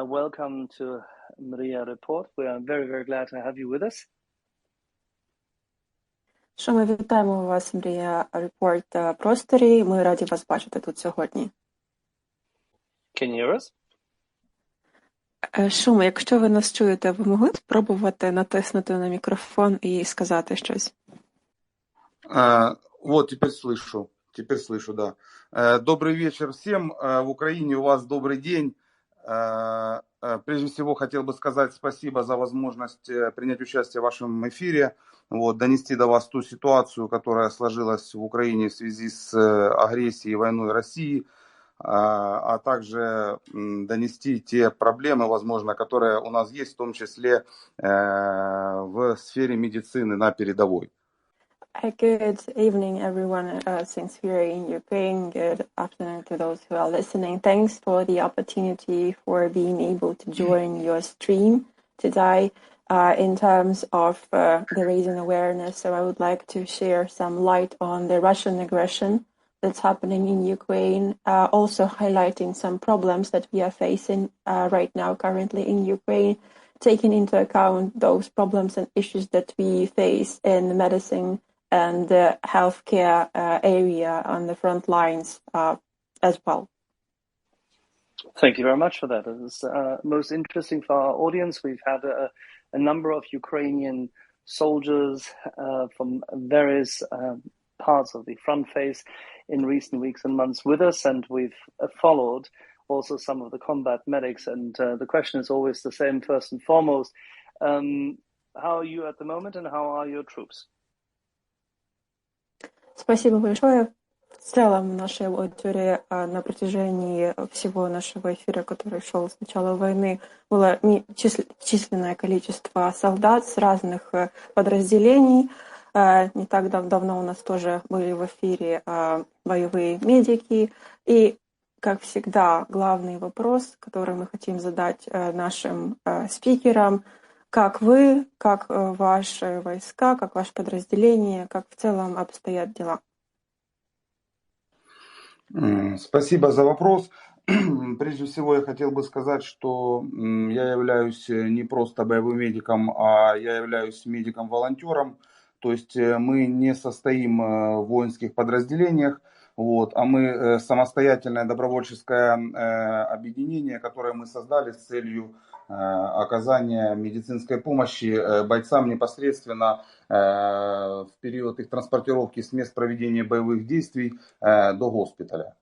Welcome to Maria Report. We are very, very glad to have you with us. Шум, вітаємо вас, Мрія Репорт просторі. Ми раді вас бачити тут сьогодні. Can you hear us? Шум, якщо ви нас чуєте, ви могли б спробувати натиснути на мікрофон і сказати щось? Вот, теперь слышу, да. Добрый вечер всем. В Украине у вас добрый день. Прежде всего, хотел бы сказать спасибо за возможность принять участие в вашем эфире, донести до вас ту ситуацию, которая сложилась в Украине в связи с агрессией и войной России, а также донести те проблемы, возможно, которые у нас есть, в том числе в сфере медицины на передовой. Good evening, everyone, since we're in Ukraine. Good afternoon to those who are listening. Thanks for the opportunity for being able to join your stream today in terms of the raising awareness. So I would like to share some light on the Russian aggression that's happening in Ukraine, also highlighting some problems that we are facing right now currently in Ukraine, taking into account those problems and issues that we face in medicine and the healthcare area on the front lines as well. Thank you very much for that. It was most interesting for our audience. We've had a number of Ukrainian soldiers from various parts of the front face in recent weeks and months with us, and we've followed also some of the combat medics. And the question is always the same, first and foremost. How are you at the moment, and how are your troops? Спасибо большое. В целом нашей аудитории на протяжении всего нашего эфира, который шел с начала войны, было численное количество солдат с разных подразделений. Не так давно у нас тоже были в эфире боевые медики. И, как всегда, главный вопрос, который мы хотим задать нашим спикерам: как вы, как ваши войска, как ваше подразделение, как в целом обстоят дела? Спасибо за вопрос. Прежде всего, я хотел бы сказать, что я являюсь не просто боевым медиком, а я являюсь медиком-волонтером. То есть мы не состоим в воинских подразделениях, а мы самостоятельное добровольческое объединение, которое мы создали с целью оказания медицинской помощи бойцам непосредственно в период их транспортировки с мест проведения боевых действий до госпиталя.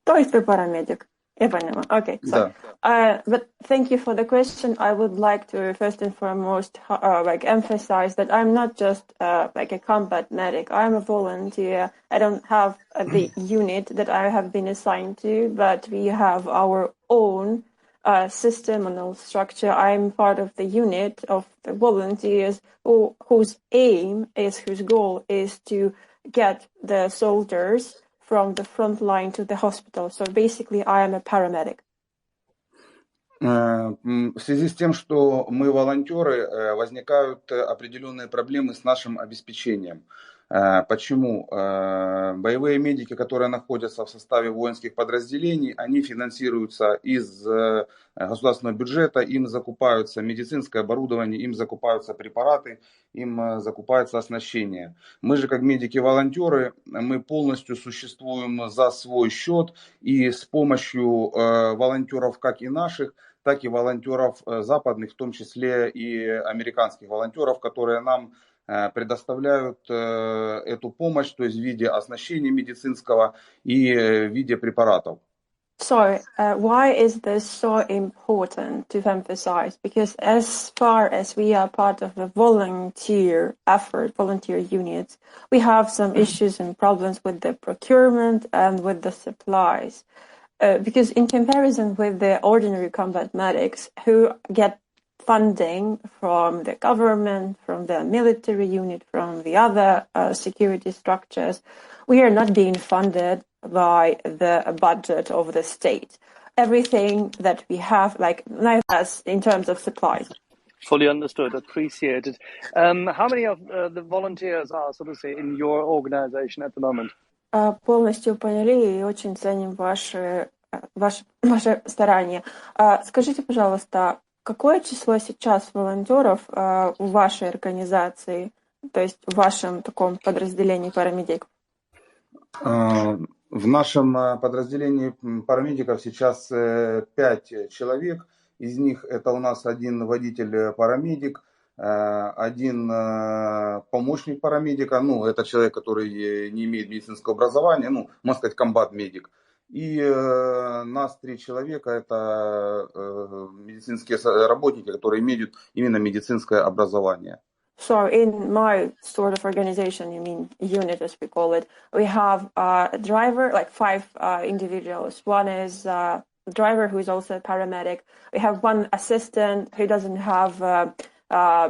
То есть вы парамедик. Я поняла. Okay, so, but thank you for the question. I would like to first and foremost emphasize that I'm not just a combat medic. I'm a volunteer. I don't have the unit that I have been assigned to, but we have our own system and structure. I'm part of the unit of the volunteers whose goal is to get the soldiers from the front line to the hospital. So basically, I am a paramedic. В связи с тем, что мы волонтеры, возникают определенные проблемы с нашим обеспечением. Почему? Боевые медики, которые находятся в составе воинских подразделений, они финансируются из государственного бюджета, им закупаются медицинское оборудование, им закупаются препараты, им закупается оснащение. Мы же, как медики-волонтеры, мы полностью существуем за свой счет, и с помощью волонтеров как и наших, так и волонтеров западных, в том числе и американских волонтеров, которые нам предоставляют эту помощь, то есть в виде оснащения медицинского и в виде препаратов. So, why is this so important to emphasize? Because as far as we are part of a volunteer effort, volunteer units, we have some issues and problems with the procurement and with the supplies. Because in comparison with the ordinary combat medics who get funding from the government, from the military unit, from the other security structures, we are not being funded by the budget of the state. Everything that we have, as in terms of supplies. Fully understood, appreciated. How many of the volunteers are, so to say, in your organization at the moment? Полностью поняли и очень ценим ваши ваше старание. Скажите, пожалуйста, какое число сейчас волонтеров в вашей организации, то есть в вашем таком подразделении парамедиков? В нашем подразделении парамедиков сейчас 5 человек. Из них это у нас один водитель-парамедик, один помощник парамедика, ну, это человек, который не имеет медицинского образования, ну, можно сказать, комбат-медик. И нас 3 человека, это медицинские работники, которые имеют именно медицинское образование. So in my sort of organization, you mean unit as we call it, we have a driver, like 5 individuals. One is a driver who is also a paramedic. We have one assistant who doesn't have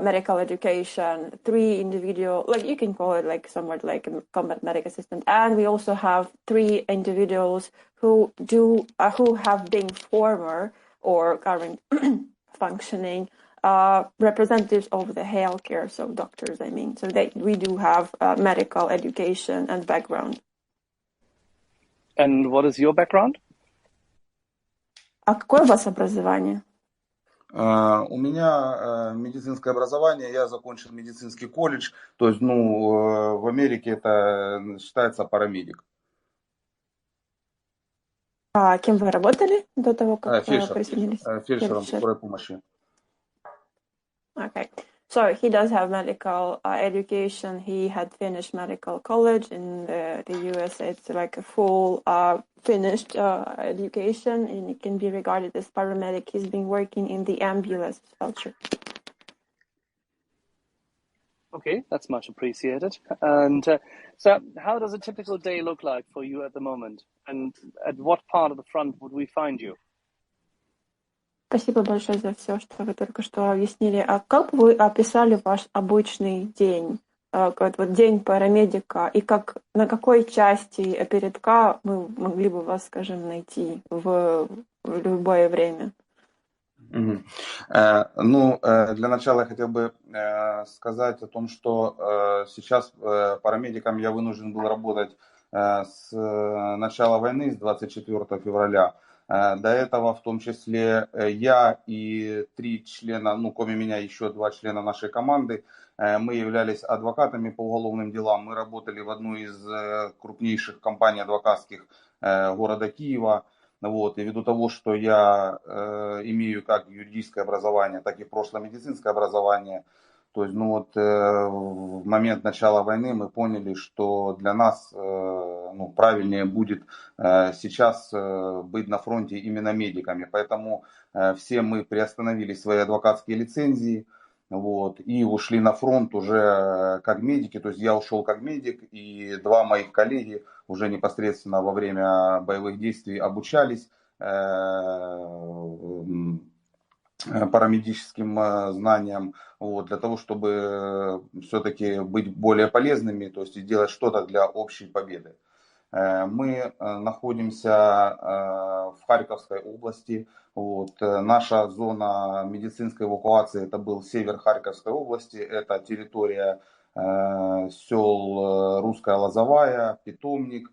medical education, 3 individual, like you can call it like somewhat like a combat medic assistant. And we also have 3 individuals who have been former or current functioning representatives of the healthcare, so doctors, I mean. So we do have medical education and background. And what is your background? А какое у вас образование? У меня медицинское образование, я закончил медицинский колледж, то есть, ну, в Америке это считается парамедик. А кем вы работали до того, как присоединились? Фельдшером скорой помощи. Okay. So he does have medical education. He had finished medical college in the US. It's like a full finished education, and it can be regarded as paramedic. He's been working in the ambulance culture. Okay, that's much appreciated. And so how does a typical day look like for you at the moment? And at what part of the front would we find you? Спасибо большое за все, что вы только что объяснили. А как вы описали ваш обычный день, вот день парамедика, и на какой части передка мы могли бы вас, скажем, найти в любое время? Ну, для начала я хотел бы сказать о том, что сейчас парамедиком я вынужден был работать с начала войны, с 24 февраля. До этого в том числе я и 3 члена, ну, кроме меня еще 2 члена нашей команды, мы являлись адвокатами по уголовным делам. Мы работали в одной из крупнейших компаний адвокатских города Киева. Вот, и ввиду того, что я имею как юридическое образование, так и прошлое медицинское образование, то есть, ну вот, в момент начала войны мы поняли, что для нас ну, правильнее будет сейчас быть на фронте именно медиками. Поэтому все мы приостановили свои адвокатские лицензии, вот, и ушли на фронт уже как медики. То есть я ушел как медик, и 2 моих коллеги уже непосредственно во время боевых действий обучались парамедическим знаниям, вот, для того, чтобы все-таки быть более полезными, то есть и делать что-то для общей победы. Мы находимся в Харьковской области. Вот. Наша зона медицинской эвакуации это был север Харьковской области, это территория сел Русская Лозовая, Питомник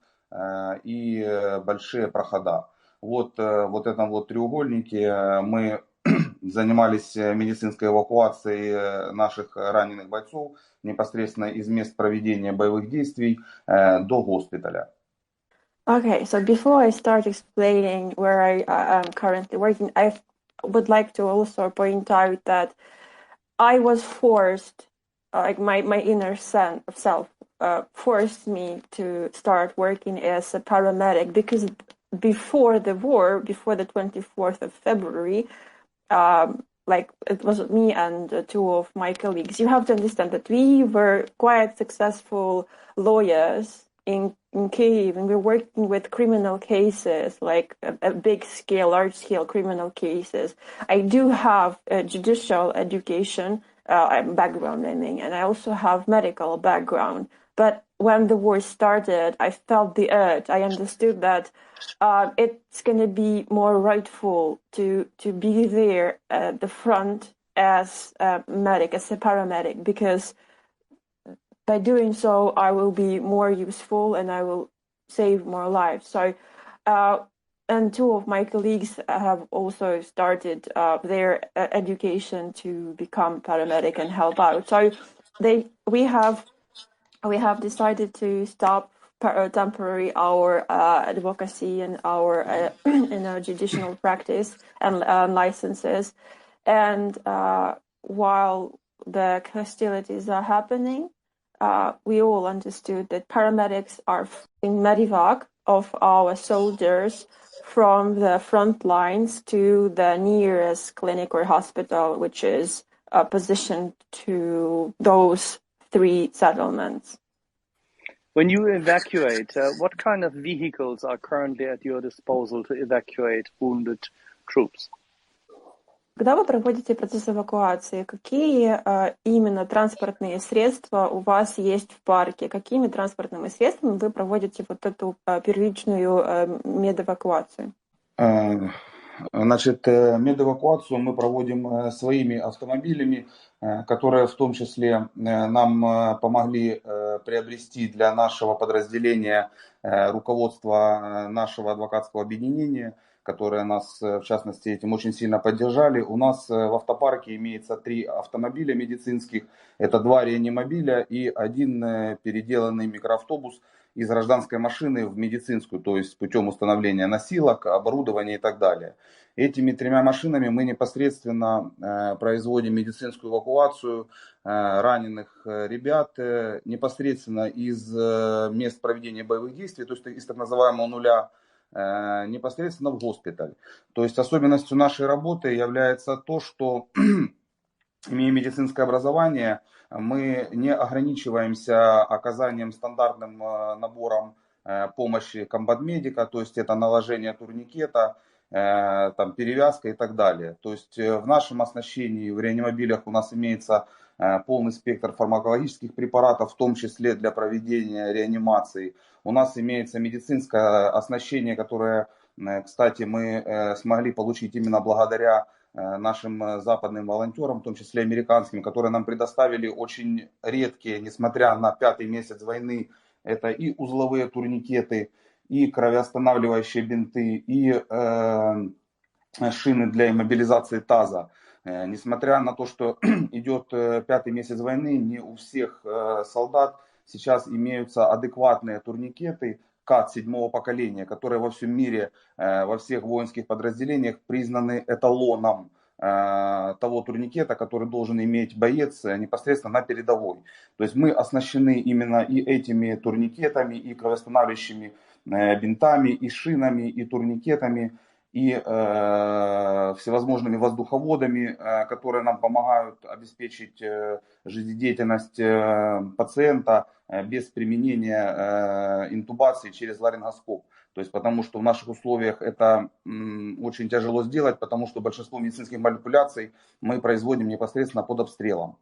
и Большие Прохода. Вот в этом вот треугольнике мы занимались медицинской эвакуацией наших раненых бойцов непосредственно из мест проведения боевых действий до госпиталя. Okay, so before I start explaining where I am currently working, I would like to also point out that I was forced, like my inner self forced me to start working as a paramedic, because before the war, before the 24th of February, like it was me and 2 of my colleagues. You have to understand that we were quite successful lawyers in Kyiv, and we're working with criminal cases, like a big scale, large scale criminal cases. I do have a judicial education background, I mean, and I also have medical background. But when the war started, I felt the urge. I understood that it's going to be more rightful to be there at the front as a medic, as a paramedic, because by doing so, I will be more useful and I will save more lives. So and two of my colleagues have also started their education to become paramedic and help out. So we have decided to stop temporary our advocacy and our in our judicial practice and licenses. And while the hostilities are happening, we all understood that paramedics are in medevac of our soldiers from the front lines to the nearest clinic or hospital, which is positioned to those 3 settlements. When you evacuate, what kind of vehicles are currently at your disposal to evacuate wounded troops? Когда вы проводите процесс эвакуации, какие именно транспортные средства у вас есть в парке? Какими транспортными средствами вы проводите вот эту первичную медэвакуацию? Значит, медэвакуацию мы проводим своими автомобилями, которые в том числе нам помогли приобрести для нашего подразделения руководство нашего адвокатского объединения, которые нас, в частности, этим очень сильно поддержали. У нас в автопарке имеется 3 автомобиля медицинских, это 2 реанимобиля и 1 переделанный микроавтобус из гражданской машины в медицинскую, то есть путем установления носилок, оборудования и так далее. Этими 3 машинами мы непосредственно производим медицинскую эвакуацию раненых ребят непосредственно из мест проведения боевых действий, то есть из так называемого нуля, непосредственно в госпиталь. То есть особенностью нашей работы является то, что, имея медицинское образование, мы не ограничиваемся оказанием стандартным набором помощи комбатмедика, то есть это наложение турникета, там, перевязка и так далее. То есть в нашем оснащении в реанимобилях у нас имеется полный спектр фармакологических препаратов, в том числе для проведения реанимации. У нас имеется медицинское оснащение, которое, кстати, мы смогли получить именно благодаря нашим западным волонтерам, в том числе американским, которые нам предоставили очень редкие, несмотря на 5-й месяц войны, это и узловые турникеты, и кровоостанавливающие бинты, и шины для иммобилизации таза. Несмотря на то, что идет 5-й месяц войны, не у всех солдат сейчас имеются адекватные турникеты КАТ 7-го поколения, которые во всем мире, во всех воинских подразделениях признаны эталоном того турникета, который должен иметь боец непосредственно на передовой. То есть мы оснащены именно и этими турникетами, и кровоостанавливающими бинтами, и шинами, и турникетами, и всевозможными воздуховодами, которые нам помогают обеспечить жизнедеятельность пациента без применения интубации через ларингоскоп. То есть потому что в наших условиях это очень тяжело сделать, потому что большинство медицинских манипуляций мы производим непосредственно под обстрелом.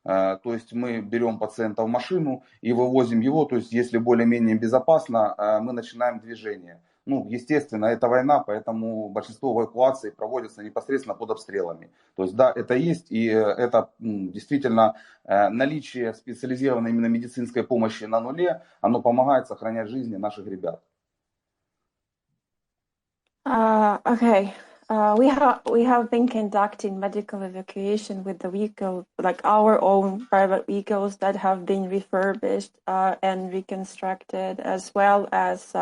То есть мы берем пациента в машину и вывозим его, то есть если более-менее безопасно, мы начинаем движение. Ну, естественно, это война, поэтому большинство эвакуаций проводится непосредственно под обстрелами. То есть, да, это есть, и это действительно наличие специализированной именно медицинской помощи на нуле, оно помогает сохранять жизни наших ребят. Okay. We have been conducting medical evacuation with the vehicle, like our own private vehicles that have been refurbished and reconstructed, as well as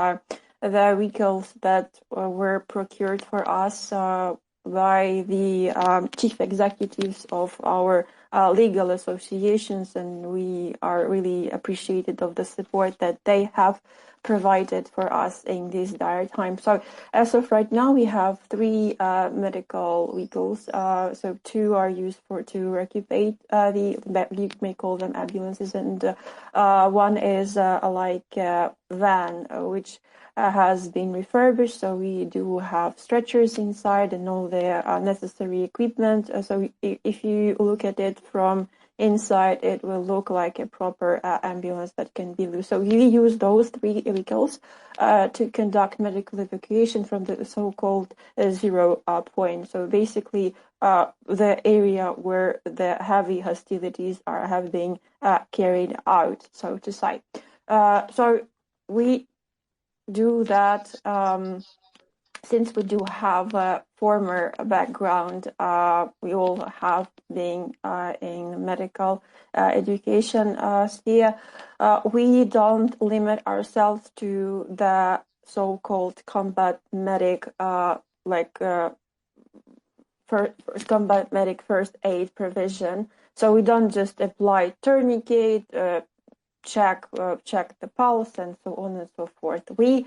the vehicles that were procured for us by the chief executives of our legal associations, and we are really appreciative of the support that they have provided for us in this dire time. So as of right now, we have 3 medical vehicles. So 2 are used to equipate you may call them ambulances, and 1 is like van, which has been refurbished. So we do have stretchers inside and all the necessary equipment. So if you look at it from inside, it will look like a proper ambulance that can be used. So we use those 3 vehicles to conduct medical evacuation from the so-called zero point. So basically, the area where the heavy hostilities have been carried out, so to say. So we do that since we do have a former background, we all have been in medical education sphere, we don't limit ourselves to the so-called combat medic, combat medic first aid provision. So we don't just apply tourniquet, check the pulse, and so on and so forth. We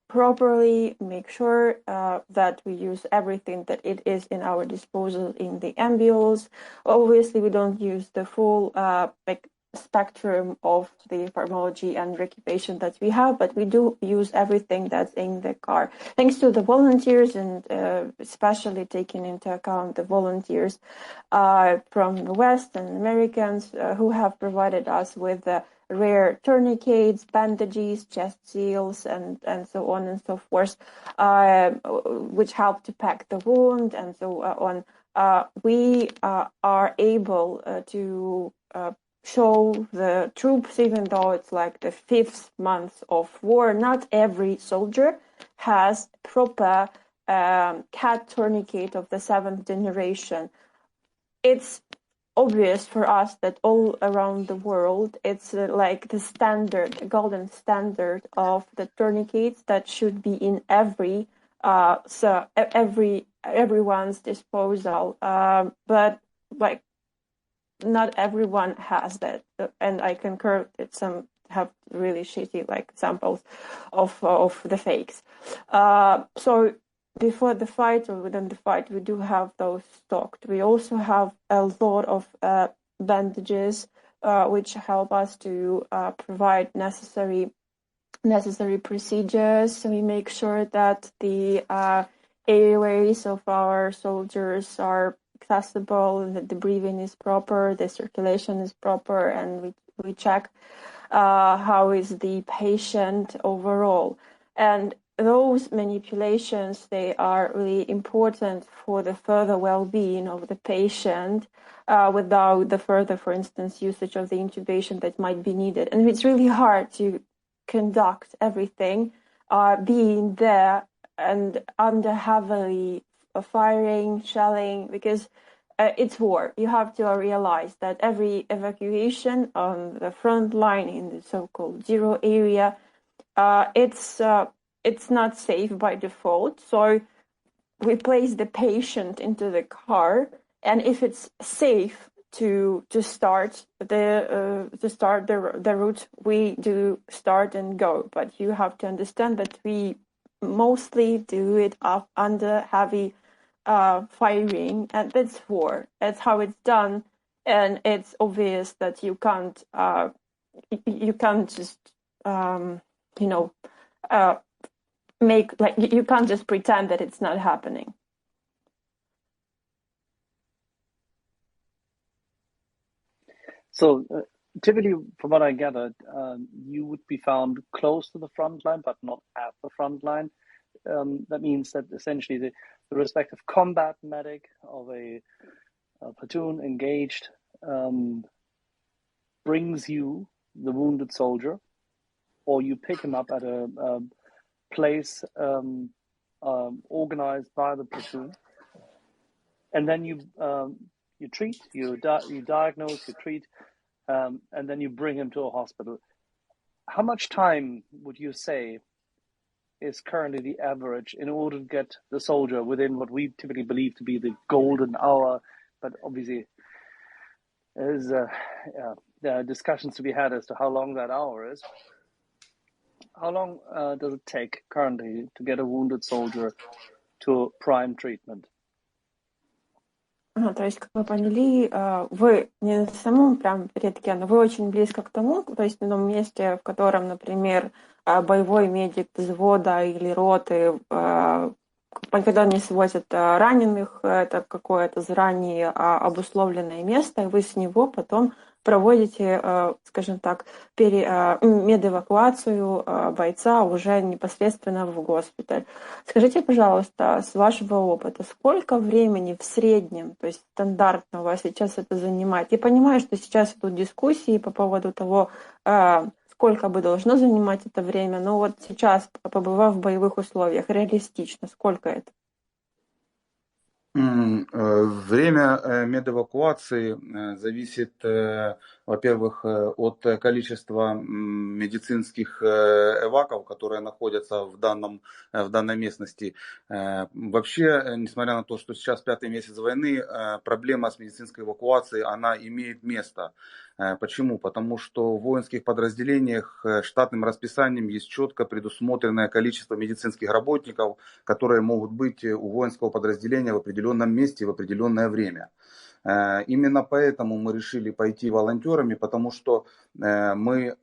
properly make sure that we use everything that it is in our disposal in the ambulance. Obviously, we don't use the full spectrum of the pharmacology and occupation that we have, but we do use everything that's in the car. Thanks to the volunteers, and especially taking into account the volunteers from the West and Americans who have provided us with rare tourniquets, bandages, chest seals, and so on and so forth, which help to pack the wound and so on. We are able to show the troops, even though it's like the 5th month of war, not every soldier has proper CAT tourniquet of the 7th generation. It's obvious for us that all around the world, it's like the standard, golden standard of the tourniquets that should be in everyone's disposal. But like, not everyone has that, and I concur that some have really shitty like examples of the fakes. So before the fight or within the fight, we do have those stocked. We also have a lot of bandages, which help us to provide necessary procedures. We make sure that the airways of our soldiers are accessible, that the breathing is proper, the circulation is proper, and we check how is the patient overall. And those manipulations, they are really important for the further well-being of the patient without the further, for instance, usage of the intubation that might be needed. And it's really hard to conduct everything being there and under heavily firing, shelling, because it's war. You have to realize that every evacuation on the front line in the so-called zero area, it's not safe by default. So we place the patient into the car, and if it's safe to start the route, we do start and go. But you have to understand that we mostly do it under heavy firing, and that's war. That's how it's done, and it's obvious that you can't just make like you can't just pretend that it's not happening. So typically, from what I gathered, you would be found close to the front line, but not at the front line. That means that essentially the respective combat medic of a platoon engaged brings you the wounded soldier, or you pick him up at a place organized by the platoon, and then you treat, you diagnose, you treat, and then you bring him to a hospital. How much time would you say is currently the average in order to get the soldier within what we typically believe to be the golden hour? But obviously, there are discussions to be had as to how long that hour is. How long does it take currently to get a wounded soldier to prime treatment? То есть, как вы поняли, вы не на самом прям передке, но вы очень близко к тому, то есть на том месте, в котором, например, боевой медик взвода или роты, когда они свозят раненых, это какое-то заранее обусловленное место, и вы с него потом проводите, скажем так, медэвакуацию бойца уже непосредственно в госпиталь. Скажите, пожалуйста, с вашего опыта, сколько времени в среднем, то есть стандартно у вас сейчас это занимает? Я понимаю, что сейчас идут дискуссии по поводу того, сколько бы должно занимать это время, но вот сейчас, побывав в боевых условиях, реалистично, сколько это? Время медэвакуации зависит, во-первых, от количества медицинских эваков, которые находятся в данной местности. Вообще, несмотря на то, что сейчас 5-й месяц войны, проблема с медицинской эвакуацией, она имеет место. Почему? Потому что в воинских подразделениях штатным расписанием есть четко предусмотренное количество медицинских работников, которые могут быть у воинского подразделения в определенном месте в определенное время. Именно поэтому мы решили пойти волонтерами, потому что мы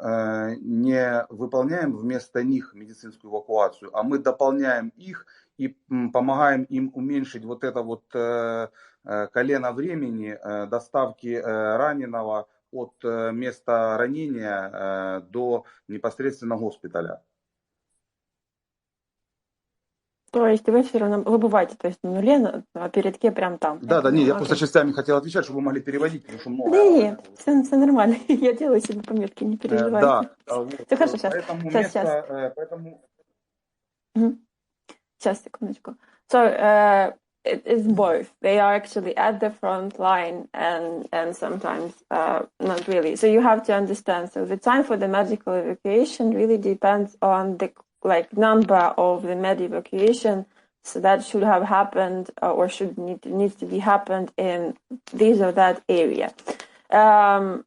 не выполняем вместо них медицинскую эвакуацию, а мы дополняем их и помогаем им уменьшить вот это вот колено времени доставки раненого от места ранения до непосредственно госпиталя. То есть вы все равно, вы бываете, то есть на нуле, а передке прям там. Да, не, я просто Окей. частями хотел отвечать, чтобы вы могли переводить, потому что много Да я говорю. нет, все нормально. Я делаю себе пометки, не переживайте. Да, вот, Все хорошо, сейчас. поэтому Сейчас. поэтому... Just a second. So it's both. They are actually at the front line and sometimes not really. So you have to understand. So the time for the medical evacuation really depends on the number of the med evacuation. So that should have happened or needs to be happened in this or that area. And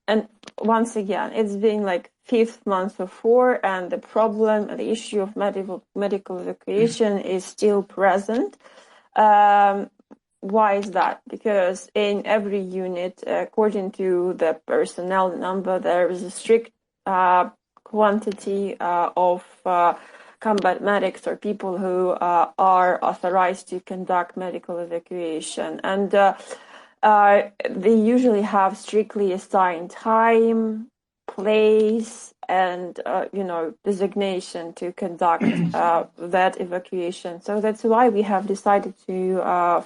once again, it's been like 5th month of war, and the problem, the issue of medical evacuation is still present. Why is that? Because in every unit, according to the personnel number, there is a strict quantity of combat medics or people who are authorized to conduct medical evacuation. And they usually have strictly assigned time, place, and designation to conduct that evacuation. So that's why we have decided to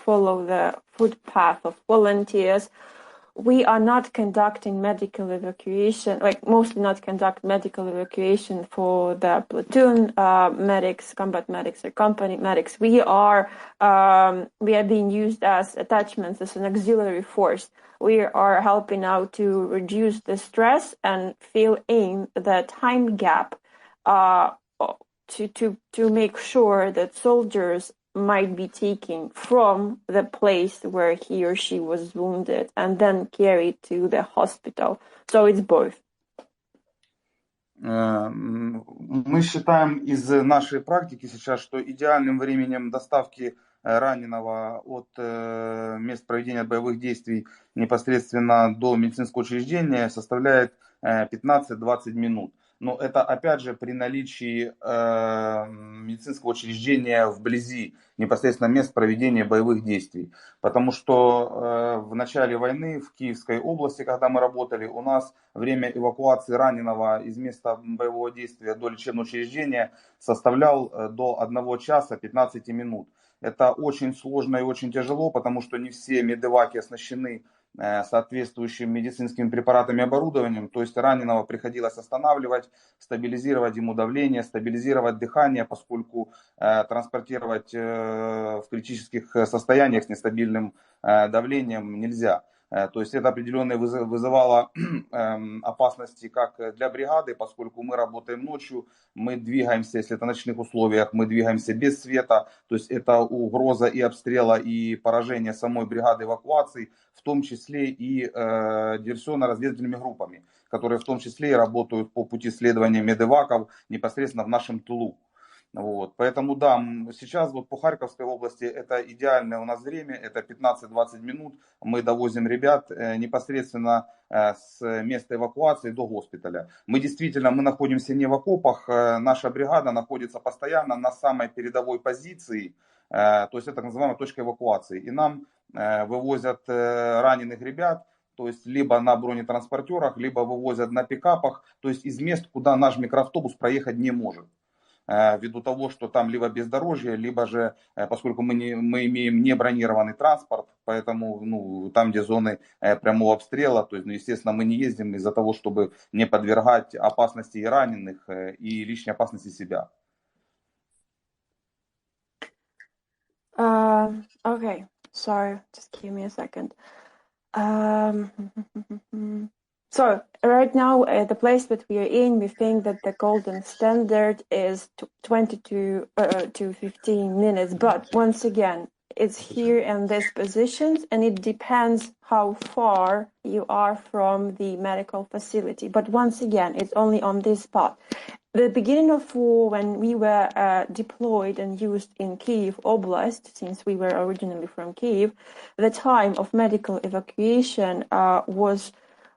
follow the footpath of volunteers. We are not conducting medical evacuation, mostly not conduct medical evacuation for the platoon medics, combat medics, or company medics. We are being used as attachments, as an auxiliary force. We are helping out to reduce the stress and fill in the time gap to make sure that soldiers might be taken from the place where he or she was wounded and then carried to the hospital. So it's both. Мы считаем из нашей практики сейчас, что идеальным временем доставки раненого от мест проведения боевых действий непосредственно до медицинского учреждения составляет 15-20 минут. Но это опять же при наличии медицинского учреждения вблизи непосредственно мест проведения боевых действий. Потому что в начале войны в Киевской области, когда мы работали, у нас время эвакуации раненого из места боевого действия до лечебного учреждения составлял до 1 часа 15 минут. Это очень сложно и очень тяжело, потому что не все медэваки оснащены соответствующими медицинскими препаратами и оборудованием. То есть раненого приходилось останавливать, стабилизировать ему давление, стабилизировать дыхание, поскольку транспортировать в критических состояниях с нестабильным давлением нельзя. То есть это определенно вызывало опасности как для бригады, поскольку мы работаем ночью, мы двигаемся, если это в ночных условиях, мы двигаемся без света, то есть это угроза и обстрела, и поражение самой бригады эвакуации, в том числе и диверсионно-разведывательными группами, которые в том числе и работают по пути следования медэваков непосредственно в нашем тылу. Вот. Поэтому да, сейчас вот по Харьковской области это идеальное у нас время, это 15-20 минут. Мы довозим ребят непосредственно с места эвакуации до госпиталя. Мы находимся не в окопах, наша бригада находится постоянно на самой передовой позиции, то есть это так называемая точка эвакуации. И нам вывозят раненых ребят, то есть либо на бронетранспортерах, либо вывозят на пикапах, то есть из мест, куда наш микроавтобус проехать не может. ввиду того, что там либо бездорожье, либо же, поскольку мы имеем не бронированный транспорт, поэтому ну, там, где зоны прямого обстрела, то есть, ну, естественно, мы не ездим из-за того, чтобы не подвергать опасности и раненых, и лишней опасности себя. Okay, sorry, just give me a second. Um, so right now, the place that we are in, we think that the golden standard is 20 to 15 minutes. But once again, it's here in these positions, and it depends how far you are from the medical facility. But once again, it's only on this spot. The beginning of war, when we were deployed and used in Kyiv Oblast, since we were originally from Kyiv, the time of medical evacuation was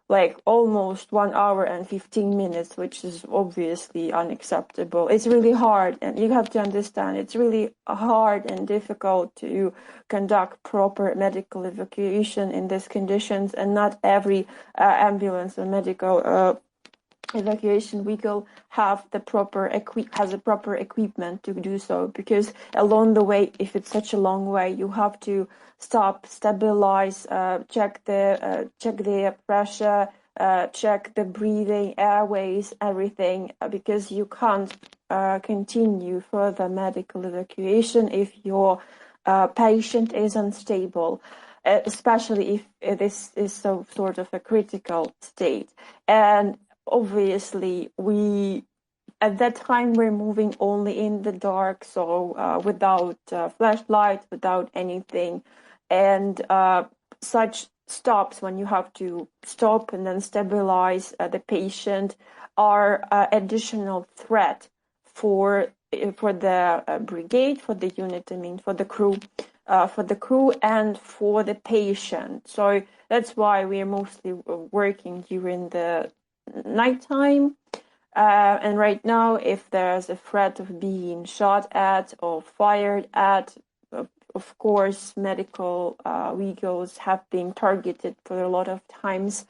like almost 1 hour and 15 minutes, which is obviously unacceptable. It's really hard, and you have to understand, it's really hard and difficult to conduct proper medical evacuation in these conditions, and not every ambulance or medical evacuation vehicle has the proper equipment to do so, because along the way, if it's such a long way, you have to stop, stabilize, check the pressure, check the breathing, airways, everything, because you can't continue further medical evacuation if your patient is unstable, especially if this is so sort of a critical state. And obviously, at that time we're moving only in the dark, so without flashlight, without anything, and such stops when you have to stop and then stabilize the patient are additional threat for the brigade, for the unit, I mean, for the crew and for the patient. So that's why we are mostly working during the nighttime. And right now, if there's a threat of being shot at or fired at, of course, medical vehicles have been targeted for a lot of times.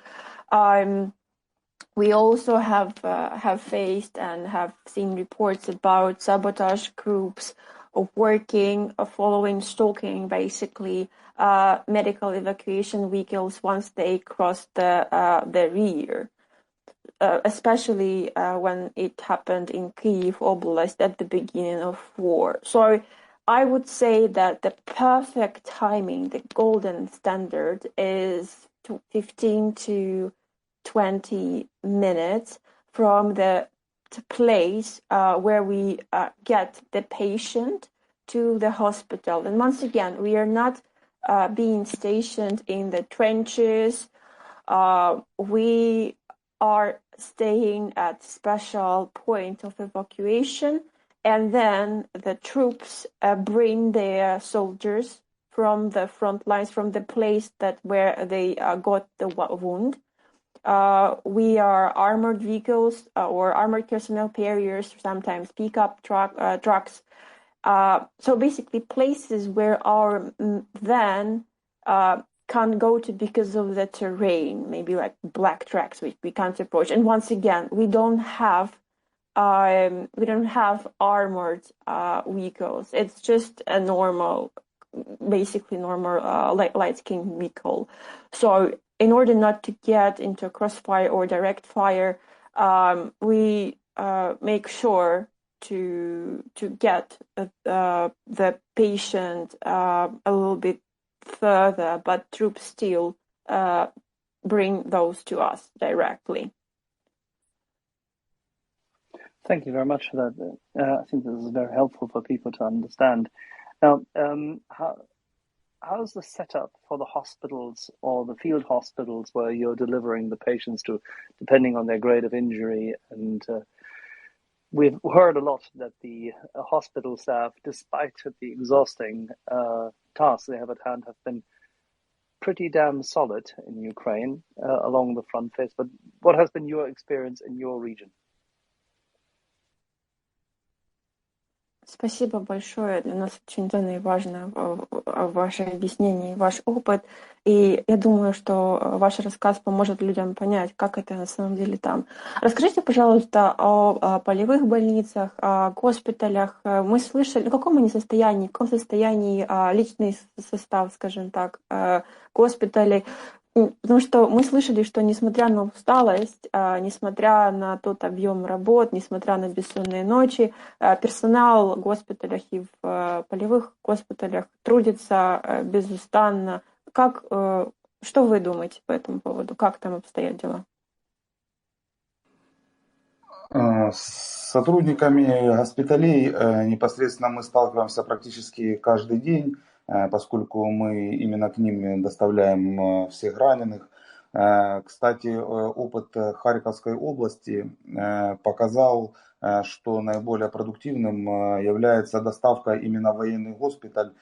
We also have faced and have seen reports about sabotage groups of working, following, stalking, basically, medical evacuation vehicles once they cross the rear. Especially when it happened in Kyiv Oblast at the beginning of war. So I would say that the perfect timing, the golden standard, is 15 to 20 minutes from the place where we get the patient to the hospital. And once again, we are not being stationed in the trenches. We are staying at special point of evacuation, and then the troops bring their soldiers from the front lines, from the place where they got the wound. We are armored vehicles or armored personnel carriers, sometimes pickup trucks. So basically places where our van can't go to because of the terrain, maybe like black tracks which we can't approach. And once again, we don't have armored vehicles. It's just a normal, basically normal light skin vehicle. So in order not to get into crossfire or direct fire, we make sure to get the patient a little bit further, but troops still bring those to us directly. Thank you very much for that. I think this is very helpful for people to understand. Now, how's the setup for the hospitals or the field hospitals where you're delivering the patients to, depending on their grade of injury? And we've heard a lot that the hospital staff, despite the exhausting tasks they have at hand, have been pretty damn solid in Ukraine along the front face. But what has been your experience in your region? Спасибо большое. Для нас очень ценно и важно ваше объяснение, ваш опыт. И я думаю, что ваш рассказ поможет людям понять, как это на самом деле там. Расскажите, пожалуйста, о полевых больницах, о госпиталях. Мы слышали, в каком они состоянии, в каком состоянии личный состав, скажем так, госпиталей. Потому что мы слышали, что несмотря на усталость, несмотря на тот объем работ, несмотря на бессонные ночи, персонал в госпиталях и в полевых госпиталях трудится безустанно. Что вы думаете по этому поводу? Как там обстоят дела? С сотрудниками госпиталей непосредственно мы сталкиваемся практически каждый день, поскольку мы именно к ним доставляем всех раненых. Кстати, опыт Харьковской области показал, что наиболее продуктивным является доставка именно в военный госпиталь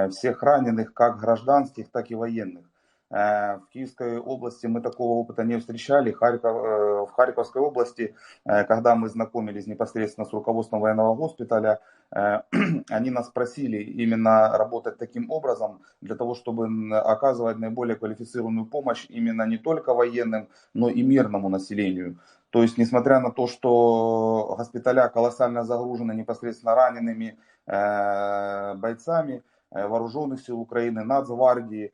всех раненых, как гражданских, так и военных. В Киевской области мы такого опыта не встречали. В Харьковской области, когда мы знакомились непосредственно с руководством военного госпиталя, они нас просили именно работать таким образом, для того, чтобы оказывать наиболее квалифицированную помощь именно не только военным, но и мирному населению. То есть, несмотря на то, что госпиталя колоссально загружены непосредственно ранеными бойцами вооруженных сил Украины, Нацгвардии,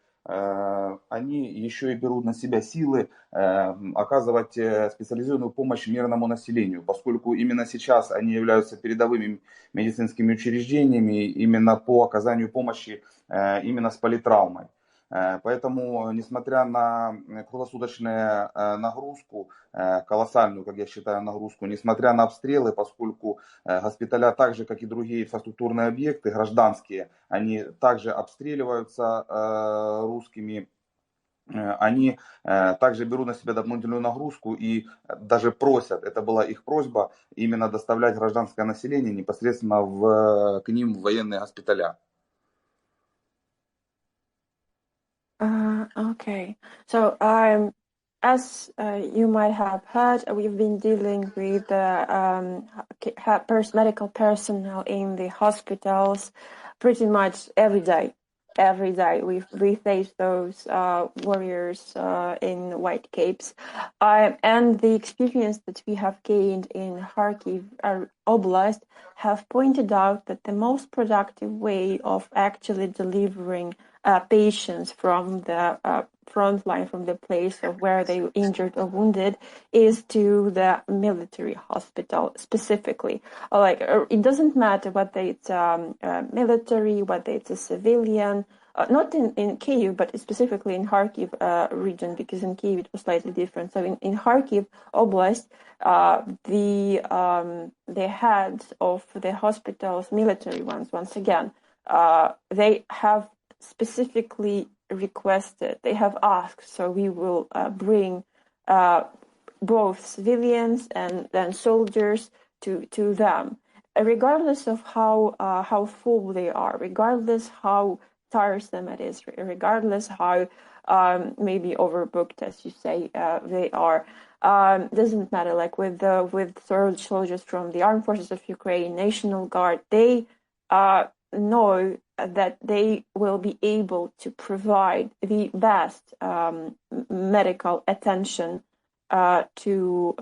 они еще и берут на себя силы оказывать специализированную помощь мирному населению, поскольку именно сейчас они являются передовыми медицинскими учреждениями именно по оказанию помощи именно с политравмой. Поэтому, несмотря на круглосуточную нагрузку, колоссальную, как я считаю, нагрузку, несмотря на обстрелы, поскольку госпиталя, так же, как и другие инфраструктурные объекты, гражданские, они также обстреливаются русскими, они также берут на себя дополнительную нагрузку и даже просят, это была их просьба, именно доставлять гражданское население непосредственно к ним в военные госпиталя. Okay. So, as you might have heard, we've been dealing with medical personnel in the hospitals pretty much every day. Every day we face those warriors in white capes, and the experience that we have gained in Kharkiv Oblast have pointed out that the most productive way of actually delivering patients from the front line, from the place of where they were injured or wounded, is to the military hospital specifically. Like, it doesn't matter whether it's military, whether it's a civilian, not in Kyiv, but specifically in Kharkiv region, because in Kyiv it was slightly different. So in Kharkiv Oblast, the heads of the hospitals, military ones, once again, they have specifically requested, they have asked, so we will bring both civilians and then soldiers to them, regardless of how full they are, regardless how tiresome it is, regardless how maybe overbooked, as you say, they are. Doesn't matter. Like with soldiers from the Armed Forces of Ukraine, National Guard, they know that they will be able to provide the best medical attention to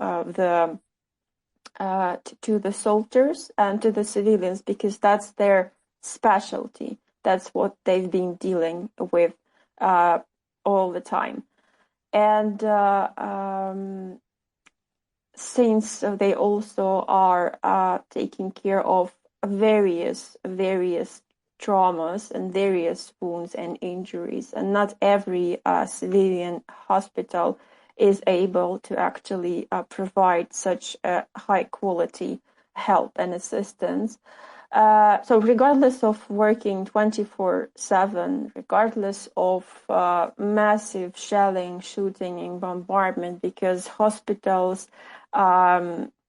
the soldiers and to the civilians, because that's their specialty. That's what they've been dealing with all the time. And since they also are taking care of various traumas and various wounds and injuries, and not every civilian hospital is able to actually provide such high quality help and assistance. So regardless of working 24/7, regardless of massive shelling, shooting, and bombardment, because hospitals,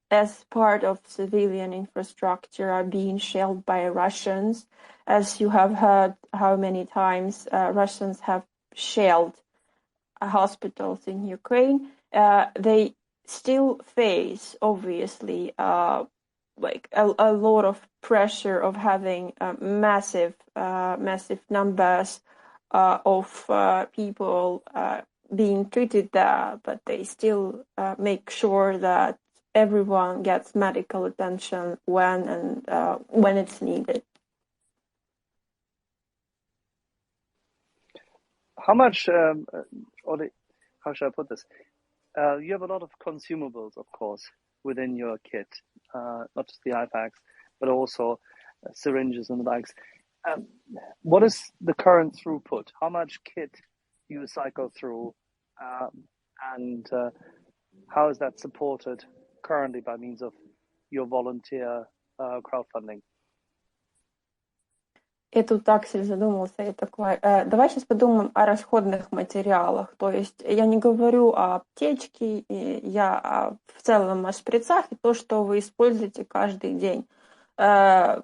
as part of civilian infrastructure, are being shelled by Russians. As you have heard how many times Russians have shelled hospitals in Ukraine, they still face, obviously, like a lot of pressure of having massive numbers of people being treated there, but they still make sure that everyone gets medical attention when it's needed. How much, how should I put this? You have a lot of consumables, of course, within your kit, not just the eye packs, but also syringes and the bags. What is the current throughput? How much kit you cycle through, and how is that supported currently by means of your volunteer crowdfunding? И тут Аксель задумался и такой, давай сейчас подумаем о расходных материалах. То есть я не говорю о аптечке, я в целом о шприцах и то, что вы используете каждый день. Какой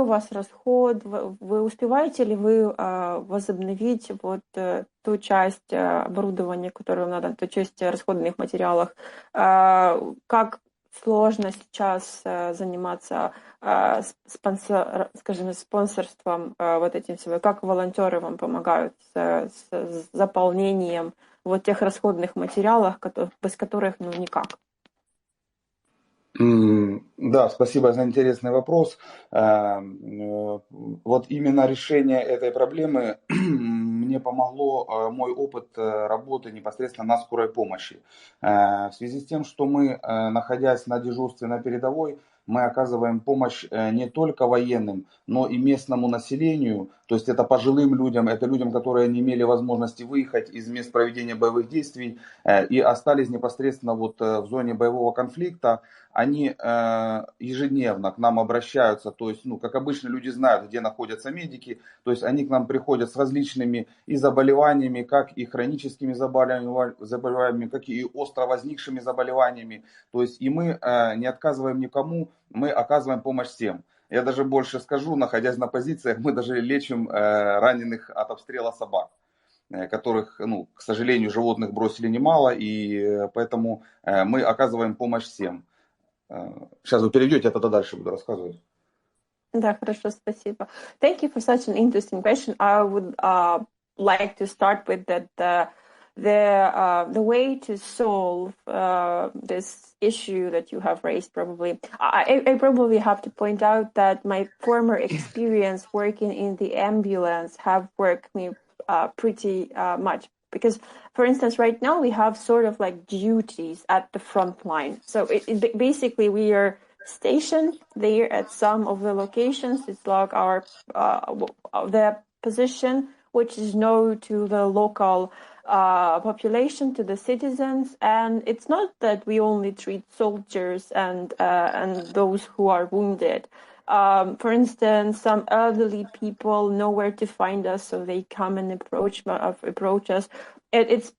у вас расход? Вы успеваете ли вы возобновить вот ту часть оборудования, которую надо, ту часть расходных материалов? Как сложно сейчас заниматься спонсорством вот этим всего? Как волонтеры вам помогают с заполнением вот тех расходных материалов, без которых ну никак? Да, спасибо за интересный вопрос. Вот именно решение этой проблемы мне помогло мой опыт работы непосредственно на скорой помощи. В связи с тем, что мы, находясь на дежурстве на передовой, мы оказываем помощь не только военным, но и местному населению. То есть это пожилым людям, это людям, которые не имели возможности выехать из мест проведения боевых действий и остались непосредственно вот в зоне боевого конфликта. Они ежедневно к нам обращаются, то есть, ну, как обычно, люди знают, где находятся медики, то есть они к нам приходят с различными и заболеваниями, как и хроническими заболеваниями, как и остро возникшими заболеваниями, то есть и мы не отказываем никому, мы оказываем помощь всем. Я даже больше скажу, находясь на позициях, мы даже лечим раненых от обстрела собак, которых, ну, к сожалению, животных бросили немало, и поэтому мы оказываем помощь всем. Сейчас вы перейдете, я тогда дальше буду рассказывать. Да, хорошо, спасибо. Thank you for such an interesting question. I would like to start with that the way to solve this issue that you have raised. Probably, I probably have to point out that my former experience working in the ambulance have worked me pretty much. Because, for instance, right now we have sort of like duties at the front line. So basically we are stationed there at some of the locations. It's like our the position, which is known to the local population, to the citizens. And it's not that we only treat soldiers and those who are wounded. For instance, some elderly people know where to find us, so they come and approach us. It's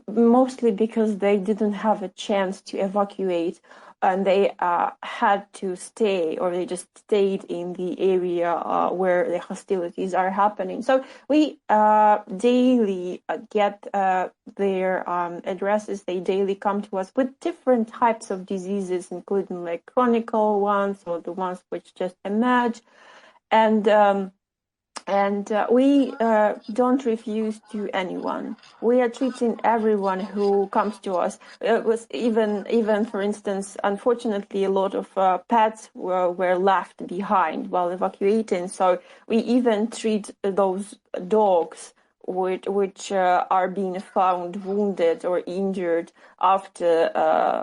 mostly because they didn't have a chance to evacuate, and they had to stay, or they just stayed in the area where the hostilities are happening. So we daily get their addresses. They daily come to us with different types of diseases, including like chronic ones or the ones which just emerge. And we don't refuse to anyone. We are treating everyone who comes to us. It was even for instance, unfortunately, a lot of pets were left behind while evacuating. So we even treat those dogs which are being found wounded or injured after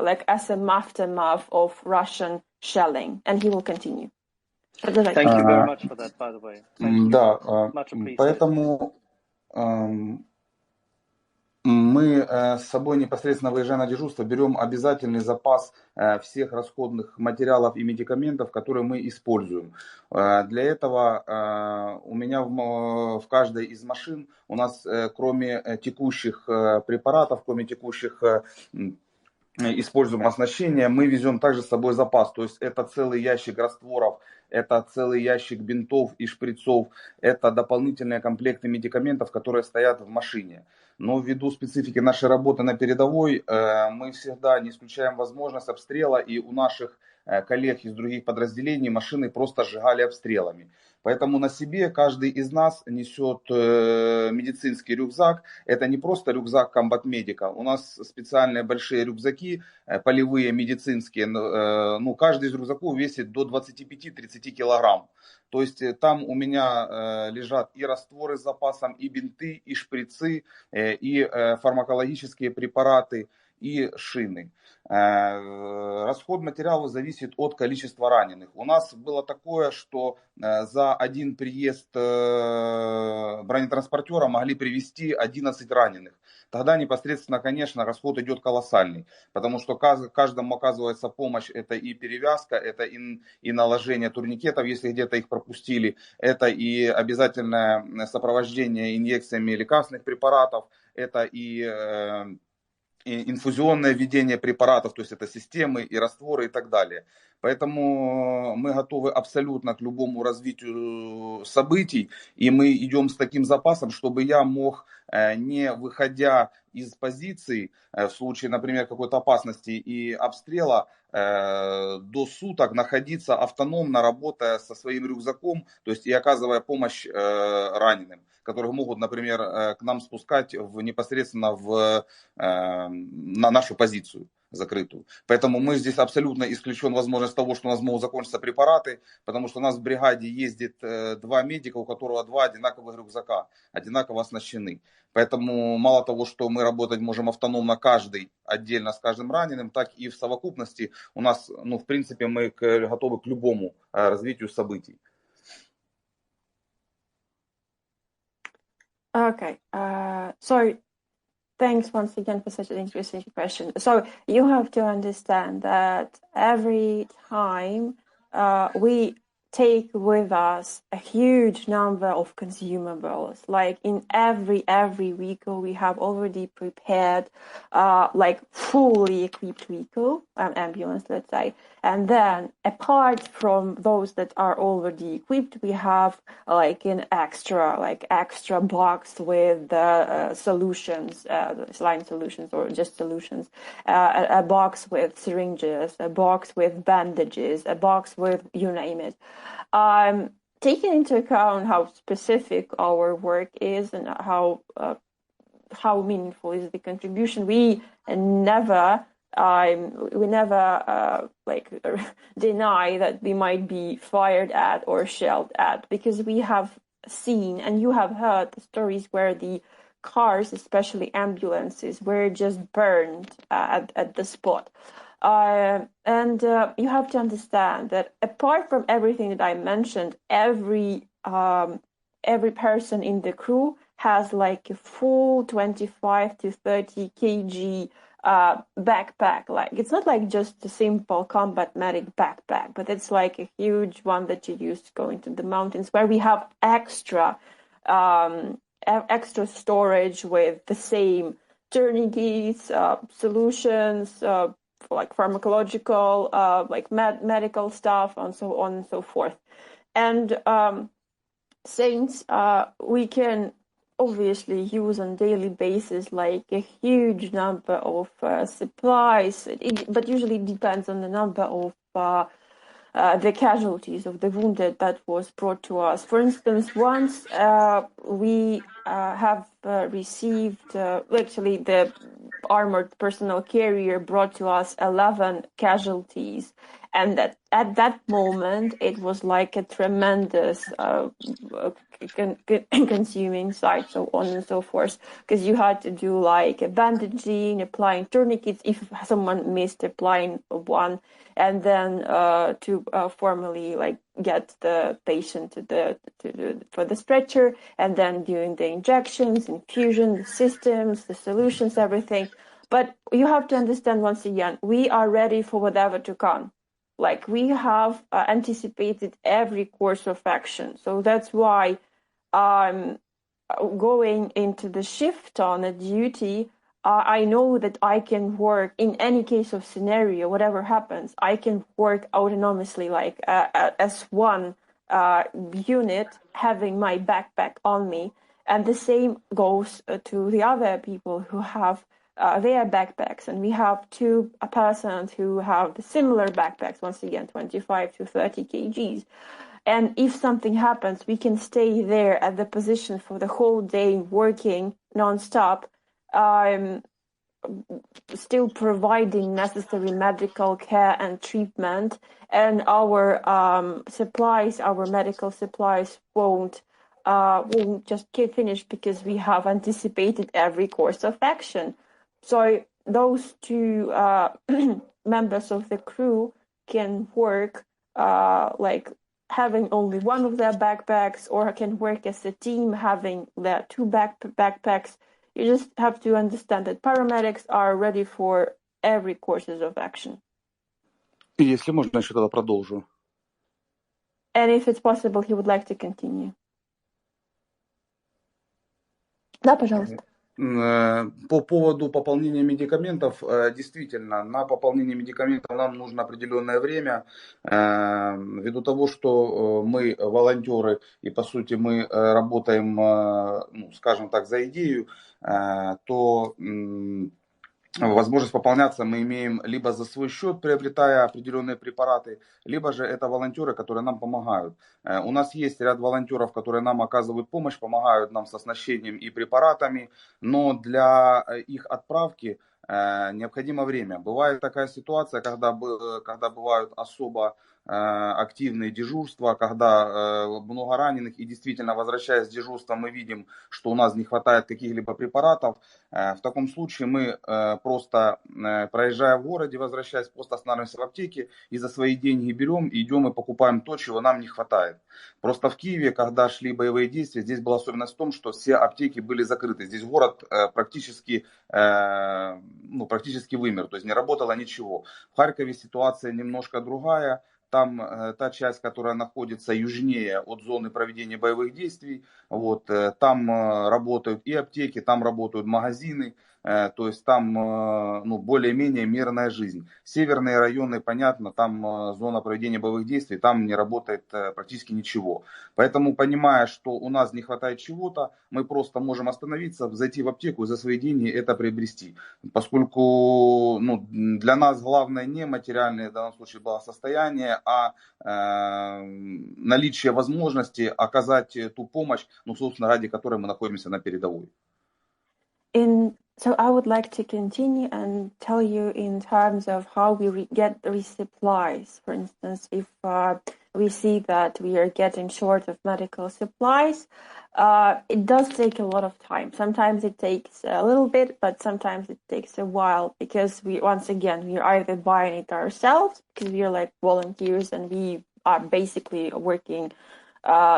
like as an aftermath of Russian shelling. And he will continue. Thank you very much for that, by the way. Thank you. Да, Much appreciated. поэтому мы с собой непосредственно выезжая на дежурство берем обязательный запас всех расходных материалов и медикаментов, которые мы используем. Для этого у меня в каждой из машин у нас кроме текущих препаратов, кроме текущих используем оснащение, мы везем также с собой запас, то есть это целый ящик растворов, это целый ящик бинтов и шприцов, это дополнительные комплекты медикаментов, которые стоят в машине. Но ввиду специфики нашей работы на передовой, мы всегда не исключаем возможность обстрела, и у наших коллег из других подразделений машины просто сжигали обстрелами. Поэтому на себе каждый из нас несет медицинский рюкзак. Это не просто рюкзак комбат-медика. У нас специальные большие рюкзаки, полевые медицинские. Ну, каждый из рюкзаков весит до 25-30 килограмм. То есть там у меня лежат и растворы с запасом, и бинты, и шприцы, и фармакологические препараты, и шины. Расход материала зависит от количества раненых. У нас было такое, что за один приезд бронетранспортера могли привезти 11 раненых. Тогда непосредственно, конечно, расход идет колоссальный, потому что каждому оказывается помощь. Это и перевязка, это и наложение турникетов, если где-то их пропустили, это и обязательное сопровождение инъекциями лекарственных препаратов, это и инфузионное введение препаратов, то есть это системы и растворы и так далее. Поэтому мы готовы абсолютно к любому развитию событий, и мы идем с таким запасом, чтобы я мог, не выходя из позиции, в случае, например, какой-то опасности и обстрела, до суток находиться автономно, работая со своим рюкзаком, то есть и оказывая помощь раненым, которых могут, например, к нам спускать непосредственно на нашу позицию закрытую. Поэтому мы здесь абсолютно исключен возможность того, что у нас могут закончиться препараты, потому что у нас в бригаде ездит 2 медика, у которого 2 одинаковых рюкзака, одинаково оснащены. Поэтому мало того, что мы работать можем автономно каждый отдельно с каждым раненым, так и в совокупности у нас, ну, в принципе, мы готовы к любому развитию событий. Okay, so thanks once again for such an interesting question. So you have to understand that every time we take with us a huge number of consumables. Like in every vehicle, we have already prepared like fully equipped vehicle, an ambulance, let's say. And then apart from those that are already equipped, we have like an extra box with solutions, saline solutions or just solutions, a box with syringes, a box with bandages, a box with you name it. Taking into account how specific our work is and how meaningful is the contribution, we never like deny that we might be fired at or shelled at, because we have seen and you have heard the stories where the cars, especially ambulances, were just burned at the spot. And you have to understand that apart from everything that I mentioned, every person in the crew has like a full 25 to 30 kg backpack. Like it's not like just a simple combat medic backpack, but it's like a huge one that you use to go into the mountains, where we have extra storage with the same tourniquets, solutions, like pharmacological, like medical stuff, and so on and so forth. And since we can obviously use on daily basis like a huge number of supplies, but usually depends on the number of the casualties of the wounded that was brought to us. For instance, once we have received, actually the armored personnel carrier brought to us 11 casualties, and at that moment it was like a tremendous consuming sight, so on and so forth, because you had to do like a bandaging, applying tourniquets if someone missed applying one, and then to formally like get the patient for the stretcher, and then doing the injections, infusion, the systems, the solutions, everything. But you have to understand, once again, we are ready for whatever to come. Like we have anticipated every course of action. So that's why going into the shift on a duty, I know that I can work in any case of scenario, whatever happens, I can work autonomously, like as one unit, having my backpack on me. And the same goes to the other people who have their backpacks, and we have two persons who have similar backpacks, once again 25 to 30 kgs. And if something happens, we can stay there at the position for the whole day, working non-stop, still providing necessary medical care and treatment, and our supplies, our medical supplies won't just finish because we have anticipated every course of action. So those two members of the crew can work like having only one of their backpacks, or can work as a team having their two backpacks. You just have to understand that paramedics are ready for every courses of action. И если можно, еще тогда продолжу. And if it's possible, he would like to continue. Да, пожалуйста. По поводу пополнения медикаментов, действительно, на пополнение медикаментов нам нужно определенное время, ввиду того, что мы волонтеры и, по сути, мы работаем, ну, скажем так, за идею, то возможность пополняться мы имеем либо за свой счет, приобретая определенные препараты, либо же это волонтеры, которые нам помогают. У нас есть ряд волонтеров, которые нам оказывают помощь, помогают нам с оснащением и препаратами, но для их отправки необходимо время. Бывает такая ситуация, когда бывают особо активные дежурства, когда много раненых, и действительно, возвращаясь с дежурства, мы видим, что у нас не хватает каких-либо препаратов. В таком случае мы просто, проезжая в городе, возвращаясь, просто останавливаемся в аптеке и за свои деньги берем, идем и покупаем то, чего нам не хватает. Просто в Киеве, когда шли боевые действия, здесь была особенность в том, что все аптеки были закрыты. Здесь город практически вымер, то есть не работало ничего. В Харькове ситуация немножко другая. Там та часть, которая находится южнее от зоны проведения боевых действий, вот, там работают и аптеки, там работают магазины, то есть там более-менее мирная жизнь. Северные районы, понятно, там зона проведения боевых действий, там не работает практически ничего. Поэтому, понимая, что у нас не хватает чего-то, мы просто можем остановиться, зайти в аптеку и за свои деньги это приобрести. Поскольку для нас главное не материальное в данном случае благосостояние, а наличие возможности оказать ту помощь, собственно, ради которой мы находимся на передовой. So I would like to continue and tell you in terms of how we get resupplies. For instance, if we see that we are getting short of medical supplies, it does take a lot of time. Sometimes it takes a little bit, but sometimes it takes a while, because we are either buying it ourselves, because we are like volunteers and we are basically working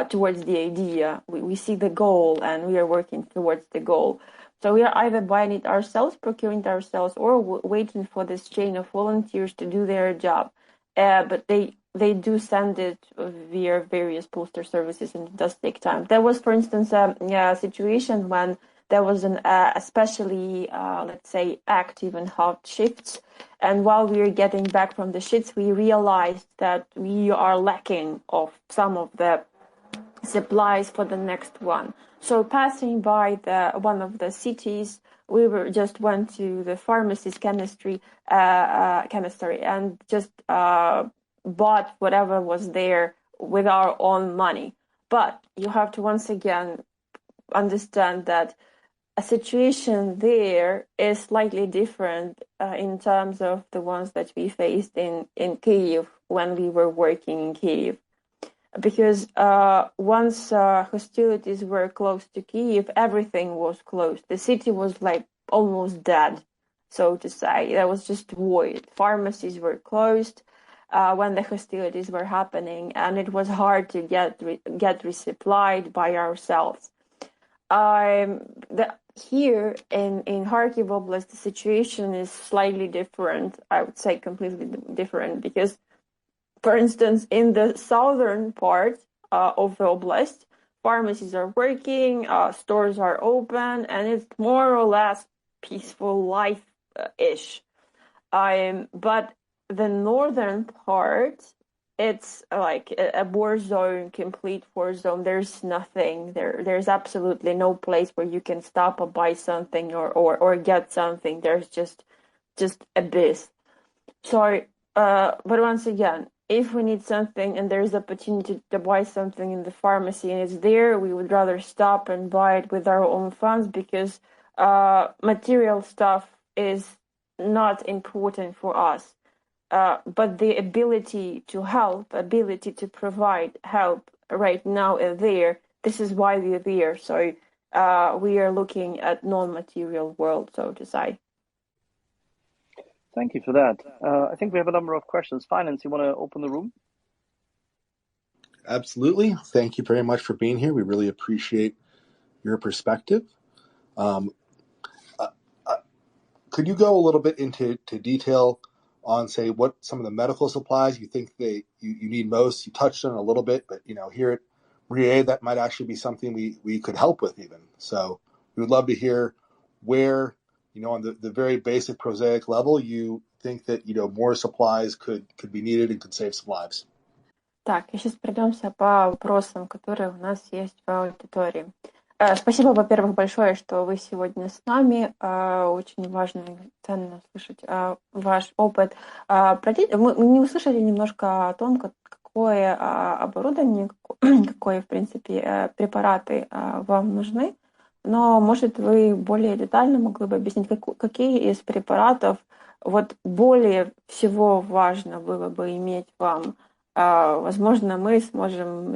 towards the idea. We see the goal and we are working towards the goal. So we are either buying it ourselves, procuring it ourselves, or waiting for this chain of volunteers to do their job. But they do send it via various postal services, and it does take time. There was, for instance, a situation when there was an especially, let's say, active and hot shifts. And while we were getting back from the shifts, we realized that we are lacking of some of the supplies for the next one. So passing by one of the cities, we went to the pharmacy's chemistry and just bought whatever was there with our own money. But you have to once again understand that a situation there is slightly different in terms of the ones that we faced in Kyiv when we were working in Kyiv. Because once hostilities were close to Kyiv, everything was closed. The city was like almost dead, so to say. There was just void. Pharmacies were closed when the hostilities were happening, and it was hard to get resupplied by ourselves. Here in Kharkiv Oblast, the situation is slightly different. I would say completely different, because, for instance, in the southern part of the oblast, pharmacies are working, stores are open, and it's more or less peaceful life-ish. But the northern part it's like a war zone, complete war zone. There's nothing there. There's absolutely no place where you can stop or buy something or get something. There's just abyss. So, but once again, if we need something and there's opportunity to buy something in the pharmacy and it's there, we would rather stop and buy it with our own funds because material stuff is not important for us. But the ability to help, ability to provide help right now is there. This is why we're there. So we are looking at non-material world, so to say. Thank you for that. I think we have a number of questions. Finance, you want to open the room? Absolutely. Thank you very much for being here. We really appreciate your perspective. Could you go a little bit into detail on, say, what some of the medical supplies you think you need most? You touched on it a little bit, but here at RIA, that might actually be something we could help with even. So we would love to hear where, on the very basic prosaic level, you think that more supplies could be needed and could save some lives. Так, и сейчас пройдемся по вопросам, которые у нас есть в аудитории. Спасибо, во-первых, большое, что вы сегодня с нами. Очень важно и ценно слышать ваш опыт. Мы не услышали немножко о том, какое оборудование, какие, в принципе, препараты вам нужны. Но, может, вы более детально могли бы объяснить, какие из препаратов вот более всего важно было бы иметь вам? Возможно, мы сможем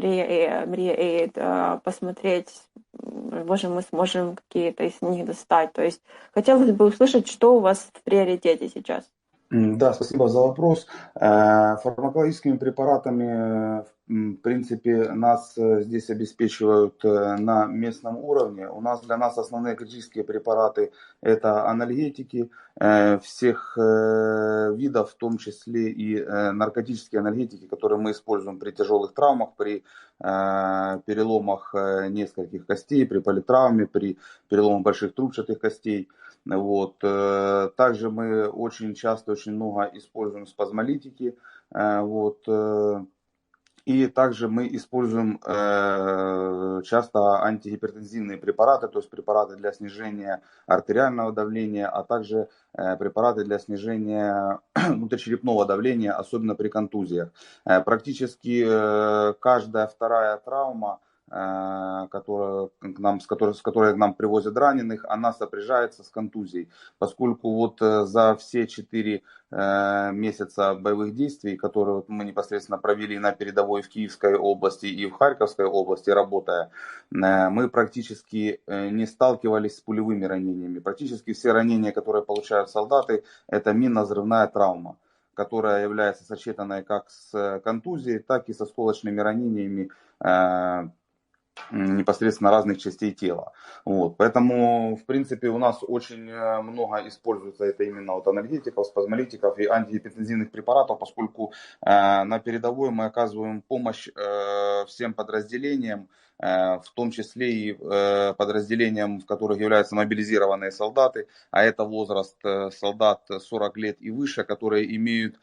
посмотреть, возможно, мы сможем какие-то из них достать. То есть хотелось бы услышать, что у вас в приоритете сейчас. Да, спасибо за вопрос. Фармакологическими препаратами, в принципе, нас здесь обеспечивают на местном уровне. Для нас основные критические препараты – это анальгетики всех видов, в том числе и наркотические анальгетики, которые мы используем при тяжелых травмах, при переломах нескольких костей, при политравме, при переломах больших трубчатых костей. Вот. Также мы очень часто, очень много используем спазмолитики. Вот. И также мы используем часто антигипертензивные препараты, то есть препараты для снижения артериального давления, а также препараты для снижения внутричерепного давления, особенно при контузиях. Практически каждая вторая травма, с которой к нам привозят раненых, она сопряжается с контузией, поскольку вот за все 4 месяца боевых действий, которые мы непосредственно провели на передовой в Киевской области и в Харьковской области, работая, мы практически не сталкивались с пулевыми ранениями. Практически все ранения, которые получают солдаты, это минно-взрывная травма, которая является сочетанной как с контузией, так и с осколочными ранениями непосредственно разных частей тела. Вот. Поэтому, в принципе, у нас очень много используется это именно вот анальгетиков, спазмолитиков и антигипертензивных препаратов, поскольку на передовой мы оказываем помощь всем подразделениям, в том числе и подразделениям, в которых являются мобилизированные солдаты, а это возраст солдат 40 лет и выше, которые имеют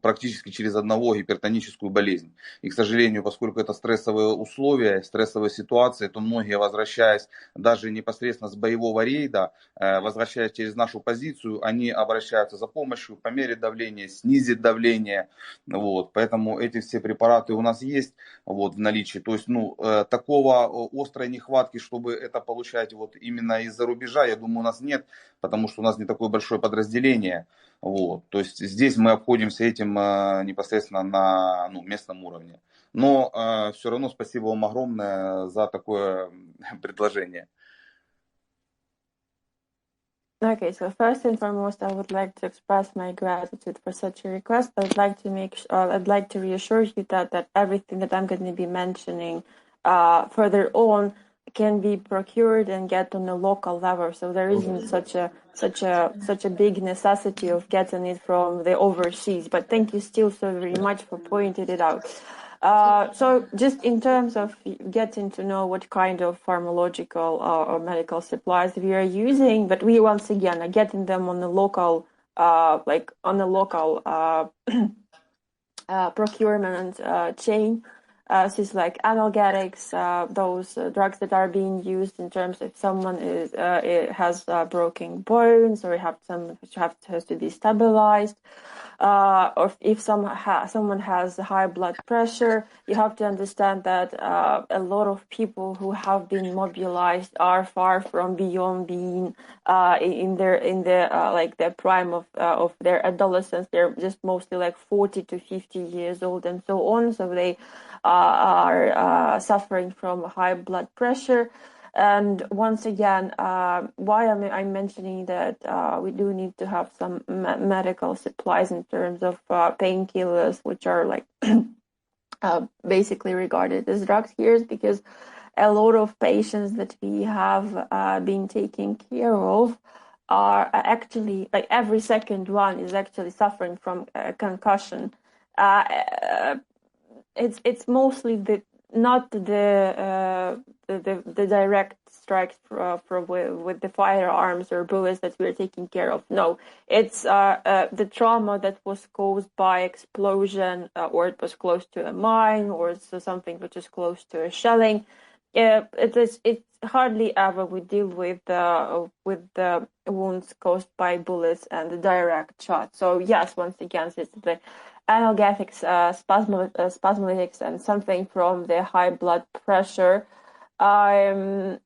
практически через одного гипертоническую болезнь. И, к сожалению, поскольку это стрессовые условия, стрессовые ситуации, то многие, возвращаясь даже непосредственно с боевого рейда, возвращаясь через нашу позицию, они обращаются за помощью, померить давление, снизить давление. Вот. Поэтому эти все препараты у нас есть в наличии. То есть, такого острой нехватки, чтобы это получать именно из-за рубежа, я думаю, у нас нет, потому что у нас не такое большое подразделение. Вот. То есть здесь мы обходимся этим непосредственно на местном уровне. Но все равно спасибо вам огромное за такое предложение. Okay, so first and foremost, I would like to express my gratitude for such a request. I'd like to reassure you that everything that I'm going to be mentioning further on can be procured and get on a local level. So there isn't such a big necessity of getting it from the overseas. But thank you still so very much for pointing it out. So just in terms of getting to know what kind of pharmacological or medical supplies we are using, but we once again are getting them on the local, procurement chain. So it's like analgesics, those drugs that are being used in terms of someone has broken bones or has to be stabilized. Or if someone has high blood pressure, you have to understand that a lot of people who have been mobilized are far from beyond being in the like the prime of their adolescence. They're just mostly like 40 to 50 years old and so on. So they are suffering from high blood pressure. And once again, why am I mentioning that we do need to have some medical supplies in terms of painkillers, which are like basically regarded as drugs here, is because a lot of patients that we have been taking care of are actually, like every second one is actually suffering from concussion. It's mostly not the direct strikes with the firearms or bullets that we're taking care of. No, it's the trauma that was caused by explosion, or it was close to a mine, or it's something which is close to a shelling. It's hardly ever we deal with the wounds caused by bullets and the direct shot. So yes, once again, it's the analgesics, spasmolytics, and something from the high blood pressure. So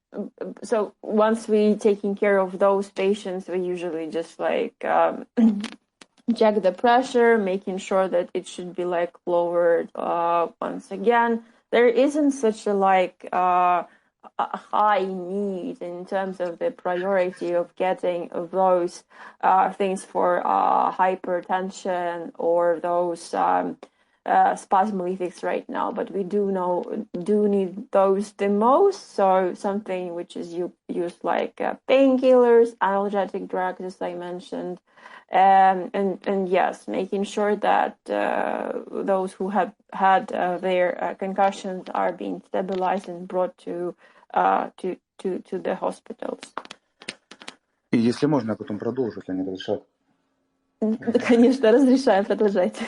once we taking care of those patients, we usually just like check the pressure, making sure that it should be like lowered. Once again, there isn't such a high need in terms of the priority of getting those things for hypertension or those spasmolytics right now, but we do need those the most. So something which is used like painkillers, analgesic drugs, as I mentioned, and yes, making sure that those who have had their concussions are being stabilized and brought to the hospitals. И если можно, я потом продолжу, если они разрешат. Конечно, разрешаю, продолжайте.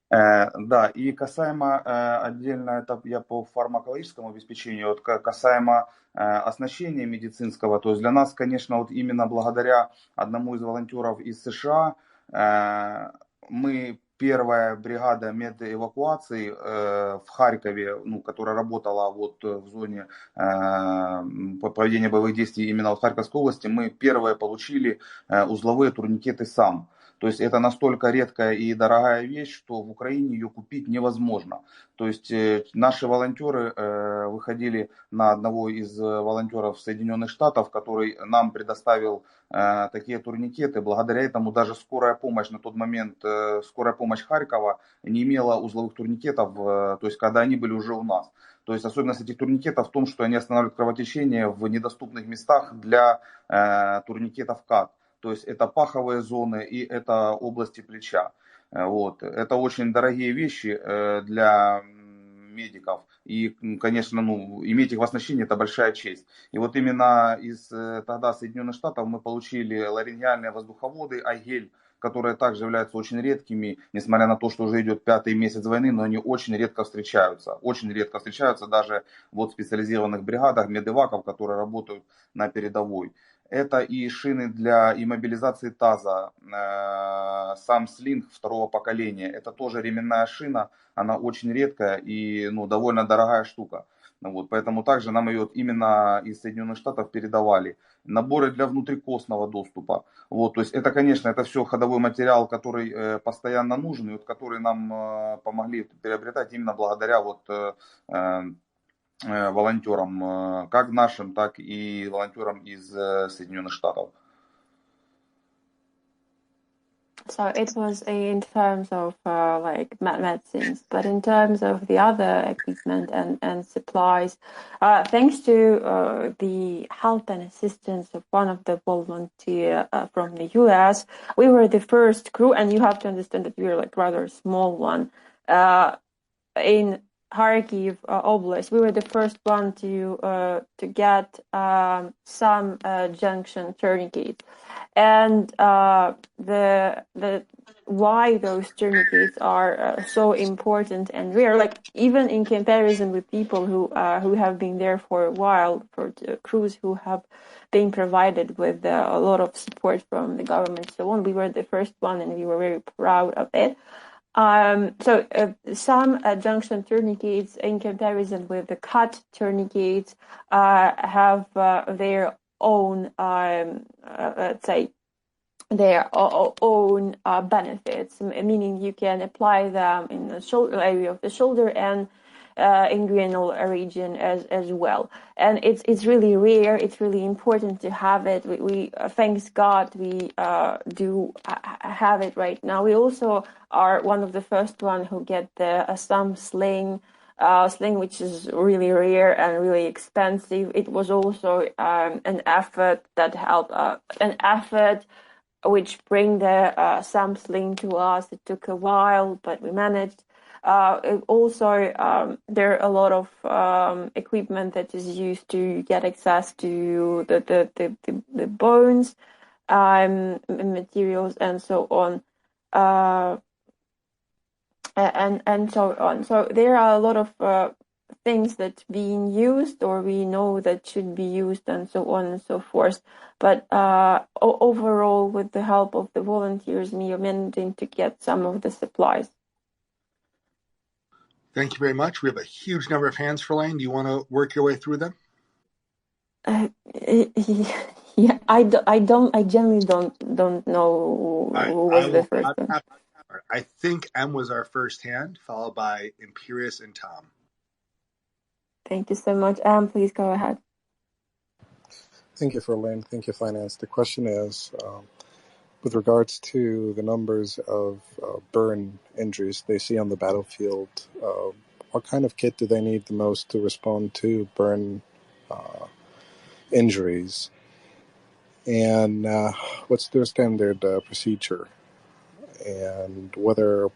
Да, и касаемо отдельно, это я по фармакологическому обеспечению, вот касаемо оснащения медицинского, то есть для нас, конечно, вот именно благодаря одному из волонтеров из США, мы первая бригада медэвакуации в Харькове, которая работала вот в зоне проведения боевых действий именно в Харьковской области, мы первые получили узловые турникеты САМ. То есть это настолько редкая и дорогая вещь, что в Украине ее купить невозможно. То есть наши волонтеры выходили на одного из волонтеров Соединенных Штатов, который нам предоставил такие турникеты. Благодаря этому даже скорая помощь на тот момент, скорая помощь Харькова не имела узловых турникетов, то есть когда они были уже у нас. То есть особенность этих турникетов в том, что они останавливают кровотечение в недоступных местах для турникетов КАТ. То есть это паховые зоны и это области плеча. Вот. Это очень дорогие вещи для медиков. И, конечно, иметь их в оснащении это большая честь. И вот именно из тогда Соединенных Штатов мы получили ларингеальные воздуховоды, Айгель, которые также являются очень редкими, несмотря на то, что уже идет 5-й месяц войны, но они очень редко встречаются. Очень редко встречаются даже в специализированных бригадах медэваков, которые работают на передовой. Это и шины для иммобилизации таза, сам слинг второго поколения. Это тоже ременная шина, она очень редкая и довольно дорогая штука. Вот, поэтому также нам ее именно из Соединенных Штатов передавали. Наборы для внутрикостного доступа. Вот, то есть это, конечно, это все ходовой материал, который постоянно нужен, и вот, который нам помогли приобретать именно благодаря волонтерам, как нашим, так и волонтерам из Соединенных Штатов. So it was in terms of like medicines, but in terms of the other equipment and supplies, thanks to the help and assistance of one of the volunteers from the US, we were the first crew, and you have to understand that we were like rather a small one, in Kharkiv Oblast, we were the first one to get some junction tourniquets, and the why those tourniquets are so important and rare. Like even in comparison with people who have been there for a while, for the crews who have been provided with a lot of support from the government, so on. We were the first one, and we were very proud of it. Some junction tourniquets, in comparison with the cut tourniquets, have their own, let's say, their own benefits, meaning you can apply them in the shoulder area of the shoulder and inguinal region as well. And it's really rare. It's really important to have it. We thanks God we do have it right now. We also are one of the first one who get the some sling, which is really rare and really expensive. It was also an effort that helped, an effort which bring the SAM sling to us. It took a while, but we managed. Also, there are a lot of equipment that is used to get access to the bones, materials, and so on, and so on. So there are a lot of things that being used, or we know that should be used, and so on and so forth. But overall, with the help of the volunteers, we are managing to get some of the supplies. Thank you very much. We have a huge number of hands for Lane. Do you want to work your way through them? Yeah, I generally don't know who was the first one. I think M was our first hand, followed by Imperius and Tom. Thank you so much. Please go ahead. Thank you, Lane. Thank you, Finance. The question is, with regards to the numbers of burn injuries they see on the battlefield, what kind of kit do they need the most to respond to burn injuries? And what's their standard procedure? And whether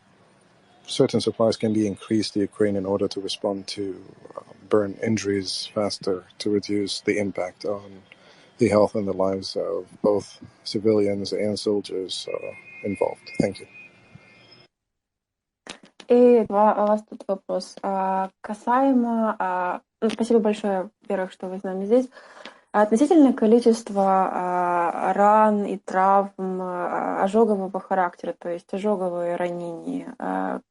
certain supplies can be increased to Ukraine in order to respond to burn injuries faster, to reduce the impact on the health and the lives of both civilians and soldiers involved. Thank you. И у вас тут вопрос касаемо... Спасибо большое, во-первых, что вы с нами здесь. Относительно количества ран и травм ожогового характера, то есть ожоговые ранения,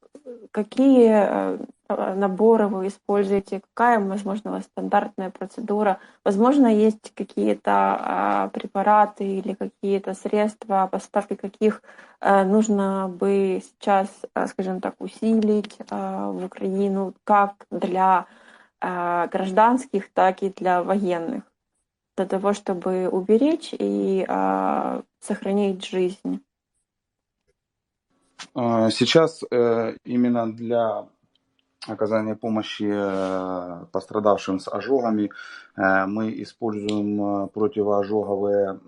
какие наборы вы используете, какая, возможно, у вас стандартная процедура, возможно, есть какие-то препараты или какие-то средства, поставки каких нужно бы сейчас, скажем так, усилить в Украину, как для гражданских, так и для военных, для того, чтобы уберечь и сохранить жизнь. Сейчас именно для оказания помощи пострадавшим с ожогами мы используем противоожоговые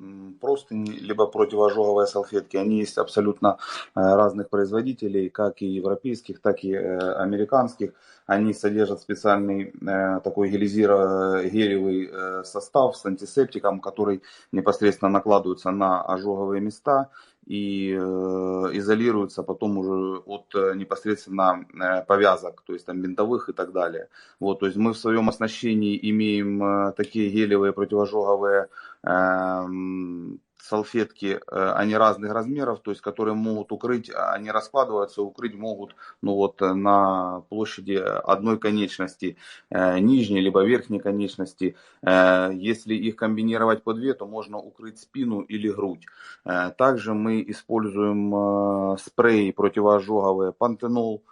простыни, либо противоожоговые салфетки. Они есть абсолютно разных производителей, как и европейских, так и американских. Они содержат специальный такой гелевый состав с антисептиком, который непосредственно накладывается на ожоговые места и изолируется потом уже от непосредственно повязок, то есть там бинтовых и так далее. Вот, то есть мы в своем оснащении имеем такие гелевые противоожоговые салфетки, они разных размеров, то есть которые могут укрыть, они раскладываются, укрыть могут на площади одной конечности, нижней либо верхней конечности. Если их комбинировать по две, то можно укрыть спину или грудь. Также мы используем спреи противоожоговые пантенол.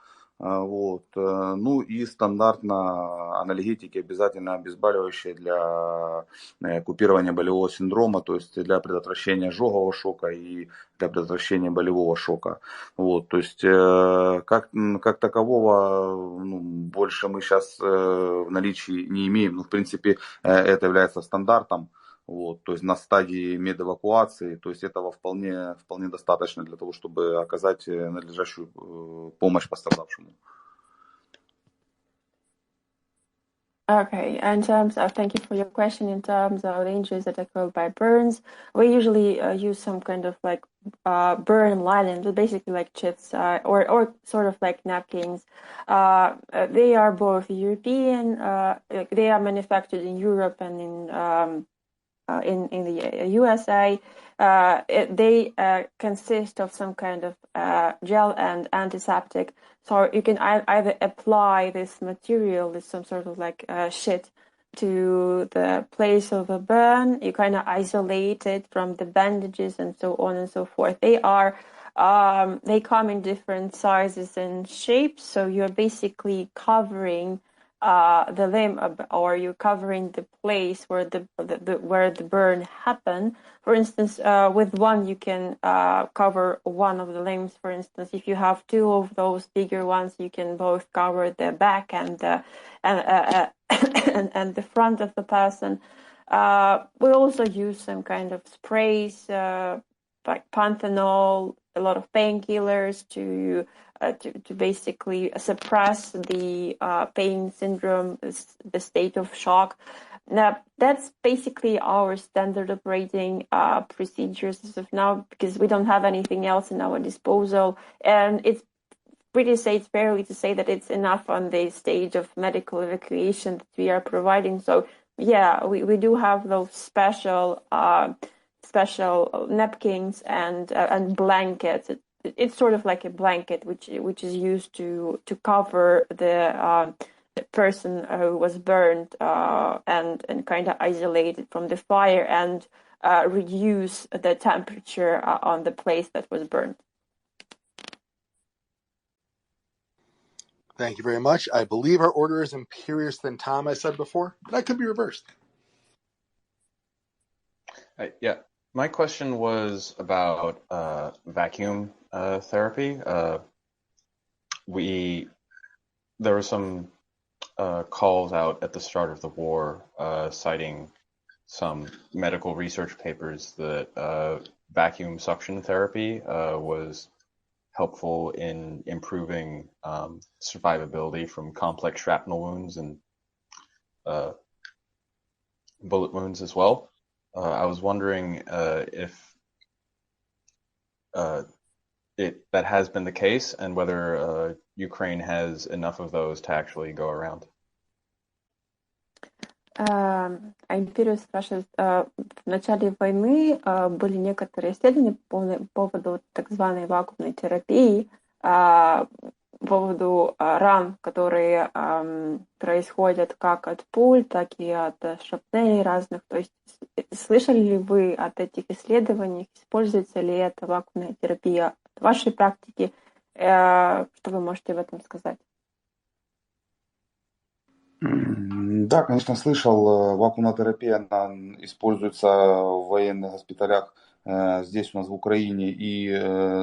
Ну и стандартно анальгетики, обязательно обезболивающие для купирования болевого синдрома, то есть для предотвращения ожогового шока и для предотвращения болевого шока. То есть как такового больше мы сейчас в наличии не имеем. В принципе, это является стандартом. То есть на стадии медэвакуации, то есть этого вполне достаточно для того, чтобы оказать надлежащую помощь пострадавшему. Okay, in terms of, thank you for your question. In terms of the injuries that are caused by burns, we usually use some kind of like burn linens, basically like chips or sort of like napkins. They are both European, they are manufactured in Europe and in the USA. They consist of some kind of gel and antiseptic. So you can either apply this material, this some sort of like shit, to the place of the burn. You kind of isolate it from the bandages and so on and so forth. They come in different sizes and shapes. So you're basically covering the limb, or you're covering the place where where the burn happened. For instance, with one you can cover one of the limbs. For instance, if you have two of those bigger ones, you can both cover the back and and the front of the person. We also use some kind of sprays like panthenol, a lot of painkillers to basically suppress the pain syndrome, the state of shock. Now, that's basically our standard operating procedures as of now, because we don't have anything else in our disposal. And it's pretty safe, fairly to say that it's enough on the stage of medical evacuation that we are providing. So, yeah, we do have those special napkins and blankets. It's sort of like a blanket which is used to cover the person who was burned and kind of isolate it from the fire and reduce the temperature on the place that was burned. Thank you very much. I believe our order is imperious than Tom, I said before. That could be reversed. Yeah, my question was about vacuum therapy. There were some calls out at the start of the war citing some medical research papers that vacuum suction therapy was helpful in improving survivability from complex shrapnel wounds and bullet wounds as well. I was wondering if that has been the case and whether Ukraine has enough of those to actually go around. Империя спрашивает, в начале войны были некоторые исследования по поводу так званой вакуумной терапии, по поводу ран, которые происходят как от пуль, так и от шрапнелей разных. То есть слышали ли вы от этих исследований, используется ли эта вакуумная терапия в вашей практике? Что вы можете в этом сказать? Да, конечно, слышал. Вакуумотерапия, она используется в военных госпиталях здесь у нас в Украине и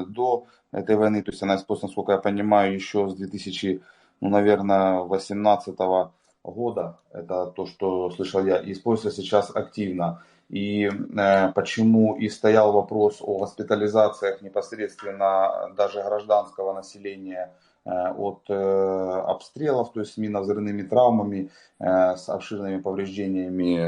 до этой войны. То есть она используется, насколько я понимаю, еще с 2018 года. Это то, что слышал я. И используется сейчас активно. И почему и стоял вопрос о госпитализациях непосредственно даже гражданского населения от обстрелов, то есть с минно-взрывными травмами, с обширными повреждениями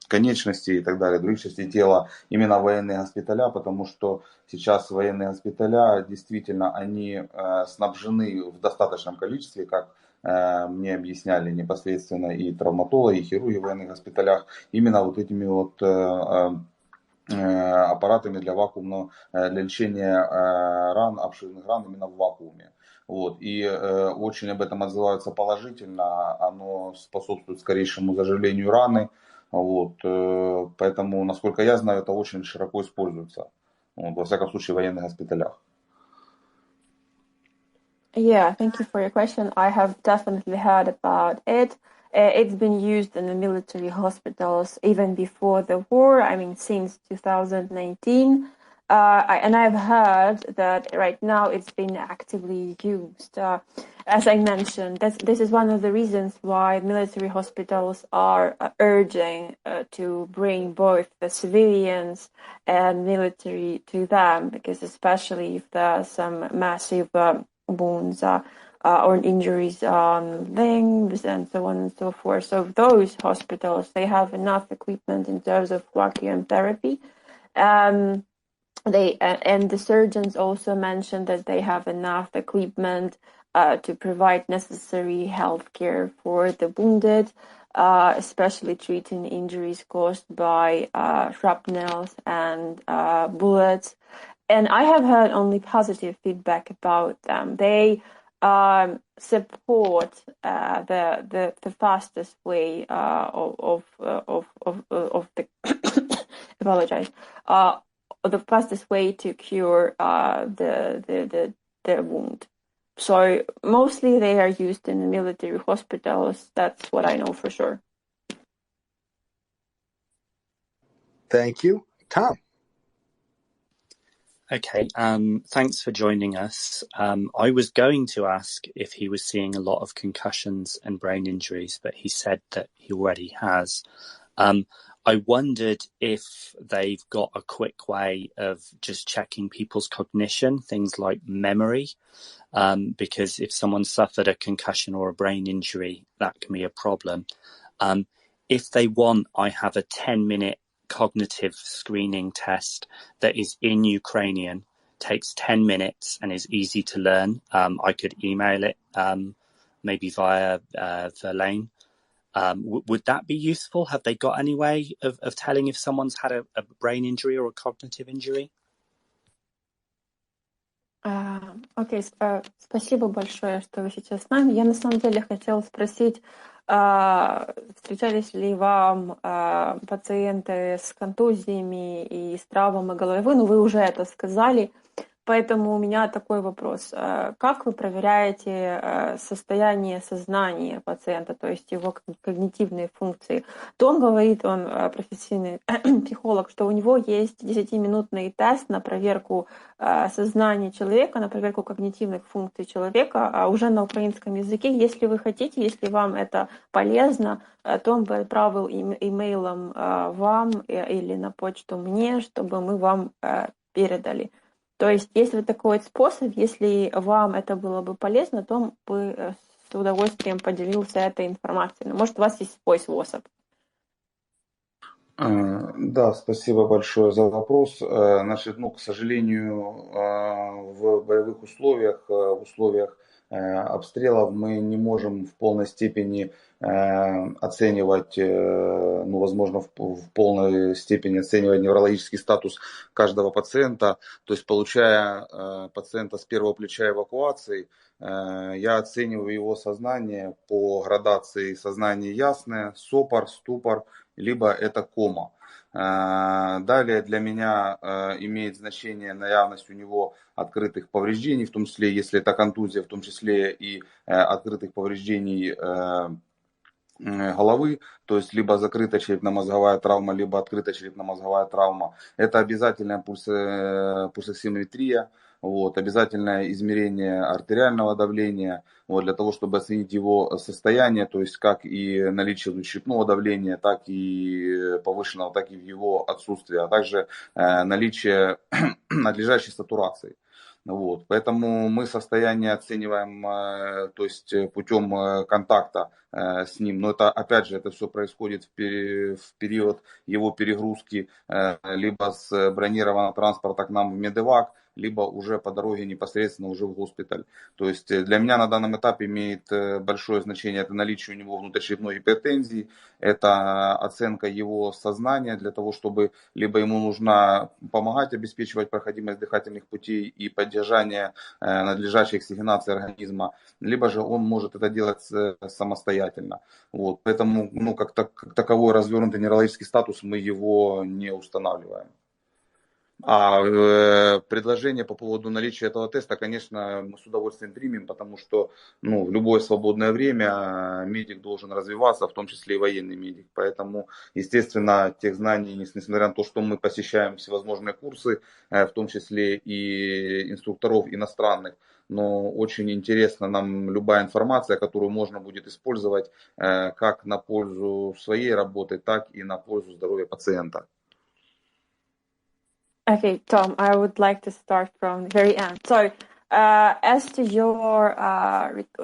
конечностей и так далее, других частей тела, именно военные госпиталя, потому что сейчас военные госпиталя действительно они снабжены в достаточном количестве, как мне объясняли непосредственно и травматологи, и хирурги в военных госпиталях, именно вот этими вот аппаратами для вакуумного, для лечения ран, обширных ран именно в вакууме. Вот. И очень об этом отзываются положительно, оно способствует скорейшему заживлению раны. Вот. Поэтому, насколько я знаю, это очень широко используется, вот, во всяком случае, в военных госпиталях. Yeah, thank you for your question. I have definitely heard about it. It's been used in the military hospitals even before the war, I mean, since 2019. And I've heard that right now it's been actively used. As I mentioned, this is one of the reasons why military hospitals are urging to bring both the civilians and military to them, because especially if there are some massive wounds or injuries on limbs and so on and so forth. So those hospitals, they have enough equipment in terms of vacuum therapy. And the surgeons also mentioned that they have enough equipment to provide necessary health care for the wounded, especially treating injuries caused by shrapnels and bullets. And I have heard only positive feedback about them. They support the fastest way of the apologize. The fastest way to cure the wound. So mostly they are used in military hospitals. That's what I know for sure. Thank you. Tom. Okay, thanks for joining us. I was going to ask if he was seeing a lot of concussions and brain injuries, but he said that he already has. I wondered if they've got a quick way of just checking people's cognition, things like memory, because if someone suffered a concussion or a brain injury, that can be a problem. If they want, I have a 10-minute cognitive screening test that is in Ukrainian, takes 10 minutes and is easy to learn. I could email it, maybe via Verlaine. Would that be useful? Have they got any way of telling if someone's had a brain injury or a cognitive injury? Окей, спасибо большое, что вы сейчас с нами. Я на самом деле хотела спросить, встречались ли вам пациенты с контузиями и с травмами головы? Ну, вы уже это сказали. Поэтому у меня такой вопрос. Как вы проверяете состояние сознания пациента, то есть его когнитивные функции? Том говорит, он профессиональный психолог, что у него есть 10-минутный тест на проверку сознания человека, на проверку когнитивных функций человека, уже на украинском языке. Если вы хотите, если вам это полезно, Том бы отправил имейлом вам или на почту мне, чтобы мы вам передали. То есть, если такой способ, если вам это было бы полезно, то бы с удовольствием поделился этой информацией. Но, может, у вас есть свой способ. Да, спасибо большое за вопрос. Значит, к сожалению, в боевых условиях, в условиях обстрелов мы не можем в полной степени оценивать, возможно, в полной степени оценивать неврологический статус каждого пациента. То есть, получая пациента с первого плеча эвакуации, я оцениваю его сознание по градации сознания ясное, сопор, ступор, либо это кома. Далее для меня имеет значение наявность у него открытых повреждений, в том числе, если это контузия, в том числе и открытых повреждений головы, то есть либо закрытая черепно-мозговая травма, либо открытая черепно-мозговая травма. Это обязательная пульсоксиметрия, обязательное измерение артериального давления, для того, чтобы оценить его состояние, то есть как и наличие внутричерепного давления, так и повышенного, так и в его отсутствии, а также наличие надлежащей сатурации. Поэтому мы состояние оцениваем, то есть путем контакта с ним. Но это, опять же, это все происходит в период его перегрузки либо с бронированного транспорта к нам в медэвак, либо уже по дороге непосредственно уже в госпиталь. То есть для меня на данном этапе имеет большое значение это наличие у него внутричерепной гипертензии, это оценка его сознания для того, чтобы либо ему нужно помогать обеспечивать проходимость дыхательных путей и поддержание надлежащей оксигенации организма, либо же он может это делать самостоятельно. Поэтому как таковой развернутый неврологический статус мы его не устанавливаем. Предложение по поводу наличия этого теста, конечно, мы с удовольствием примем, потому что в любое свободное время медик должен развиваться, в том числе и военный медик. Поэтому, естественно, тех знаний, несмотря на то, что мы посещаем всевозможные курсы, в том числе и инструкторов иностранных, но очень интересна нам любая информация, которую можно будет использовать как на пользу своей работы, так и на пользу здоровья пациента. Okay, Tom, I would like to start from the very end. So, As to your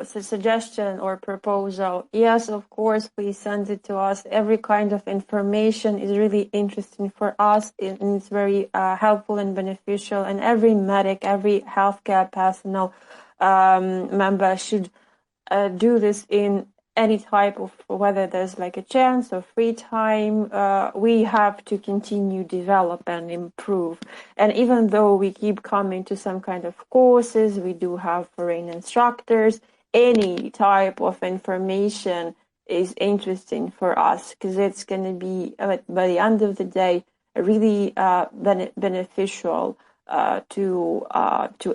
suggestion or proposal, yes, of course, please send it to us. Every kind of information is really interesting for us, and it's very helpful and beneficial. And every medic, every healthcare personnel member should do this in any type of, whether there's like a chance or free time. We have to continue develop and improve. And even though we keep coming to some kind of courses, we do have foreign instructors, any type of information is interesting for us, because it's going to be, by the end of the day, really beneficial to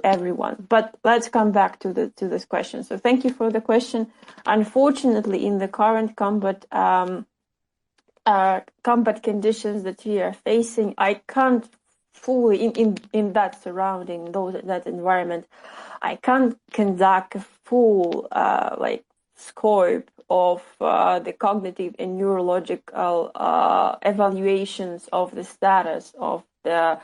everyone. But let's come back to this question. So thank you for the question. Unfortunately, in the current combat conditions that we are facing, I can't fully in that surrounding, that environment, I can't conduct a full scope of the cognitive and neurological evaluations of the status of the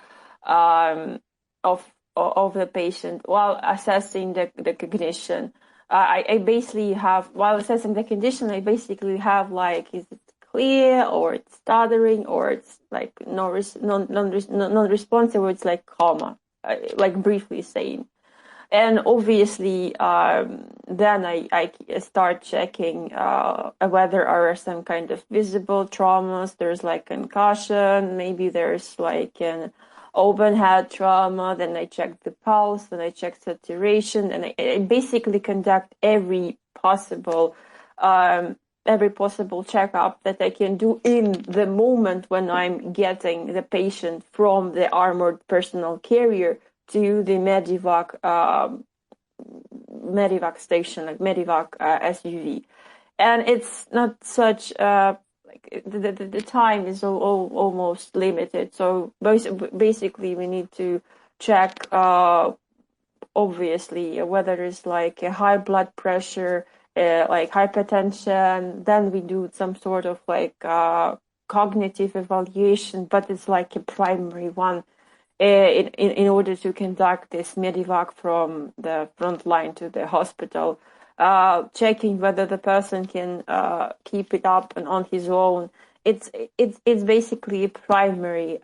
of the patient while assessing the cognition. I basically have, while assessing the condition, I basically have like, is it clear, or it's stuttering, or it's like non-responsive, or it's like coma, like briefly saying. And obviously, then I start checking whether there are some kind of visible traumas. There's like concussion, maybe there's like an open head trauma. Then I check the pulse, then I check saturation, and I basically conduct every possible checkup that I can do in the moment when I'm getting the patient from the armored personnel carrier to the Medivac station, like Medivac SUV. And it's not such the time is almost limited. So basically we need to check obviously whether it's like a high blood pressure, like hypertension. Then we do some sort of like cognitive evaluation, but it's like a primary one in order to conduct this Medivac from the front line to the hospital, checking whether the person can keep it up and on his own. It's basically primary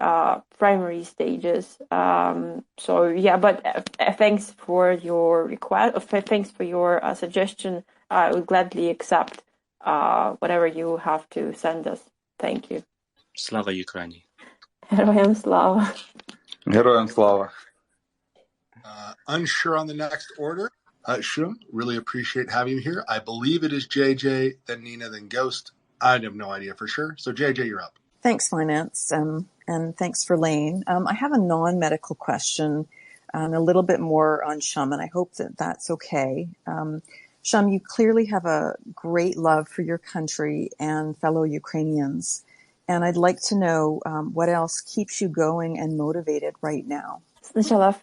stages. So yeah, but thanks for your request. Thanks for your suggestion. I would gladly accept whatever you have to send us. Thank you. Slava Ukraini. Героям слава. Героям слава. Unsure on the next order. Shum, really appreciate having you here. I believe it is JJ, then Nina, then Ghost. I have no idea for sure. So JJ, you're up. Thanks, Finance, and thanks for Lane. I have a non-medical question, a little bit more on Shum, and I hope that that's okay. Shum, you clearly have a great love for your country and fellow Ukrainians, and I'd like to know what else keeps you going and motivated right now. Сначала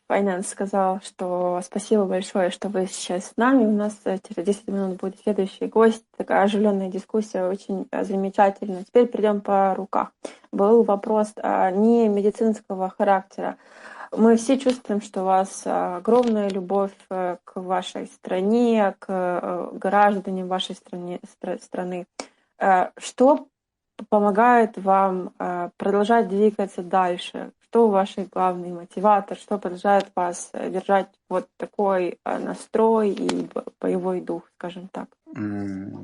Finance сказал, что спасибо большое, что вы сейчас с нами. У нас через 10 минут будет следующий гость. Такая оживленная дискуссия, очень замечательно. Теперь придем по руках. Был вопрос не медицинского характера. Мы все чувствуем, что у вас огромная любовь к вашей стране, к гражданам вашей страны. Что помогает вам продолжать двигаться дальше? Что ваш главный мотиватор? Что продолжает вас держать вот такой настрой и боевой дух, скажем так?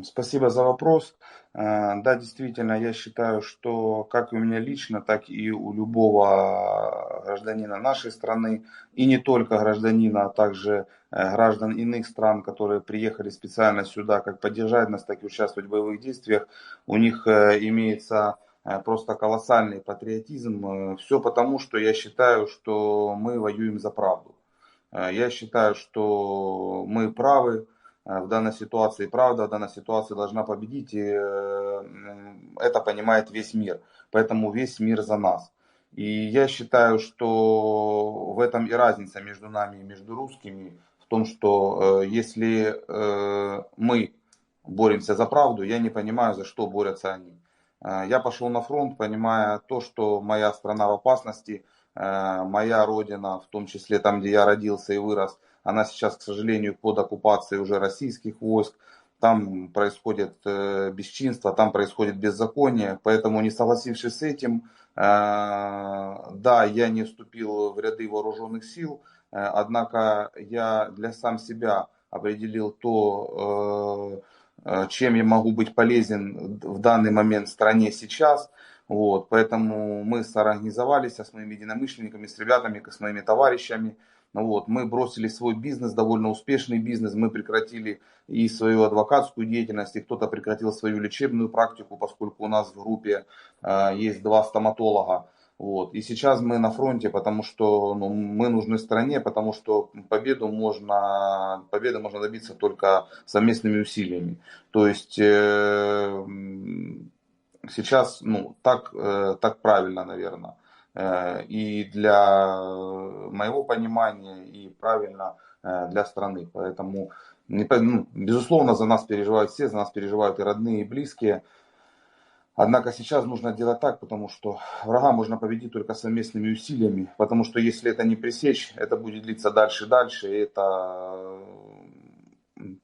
Спасибо за вопрос. Да, действительно, я считаю, что как и у меня лично, так и у любого гражданина нашей страны, и не только гражданина, а также граждан иных стран, которые приехали специально сюда, как поддержать нас, так и участвовать в боевых действиях, у них имеется просто колоссальный патриотизм. Все потому, что я считаю, что мы воюем за правду. Я считаю, что мы правы в данной ситуации, правда в данной ситуации должна победить, и это понимает весь мир. Поэтому весь мир за нас. И я считаю, что в этом и разница между нами и между русскими, в том, что если мы боремся за правду, я не понимаю, за что борются они. Я пошел на фронт, понимая то, что моя страна в опасности, Моя родина, в том числе там, где я родился и вырос, она сейчас, к сожалению, под оккупацией уже российских войск. Там происходит бесчинство, там происходит беззаконие. Поэтому, не согласившись с этим, да, я не вступил в ряды вооруженных сил, однако я для сам себя определил то, чем я могу быть полезен в данный момент в стране сейчас. Вот, поэтому мы соорганизовались с моими единомышленниками, с ребятами, с моими товарищами. Вот, мы бросили свой бизнес, довольно успешный бизнес, мы прекратили и свою адвокатскую деятельность, и кто-то прекратил свою лечебную практику, поскольку у нас в группе есть 2 стоматолога. Вот. И сейчас мы на фронте, потому что мы нужны стране, потому что победы можно добиться только совместными усилиями. То есть сейчас так правильно, наверное. И для моего понимания, и правильно для страны. Поэтому, безусловно, за нас переживают все, за нас переживают и родные, и близкие. Однако сейчас нужно делать так, потому что врага можно победить только совместными усилиями. Потому что если это не пресечь, это будет длиться дальше и дальше. И это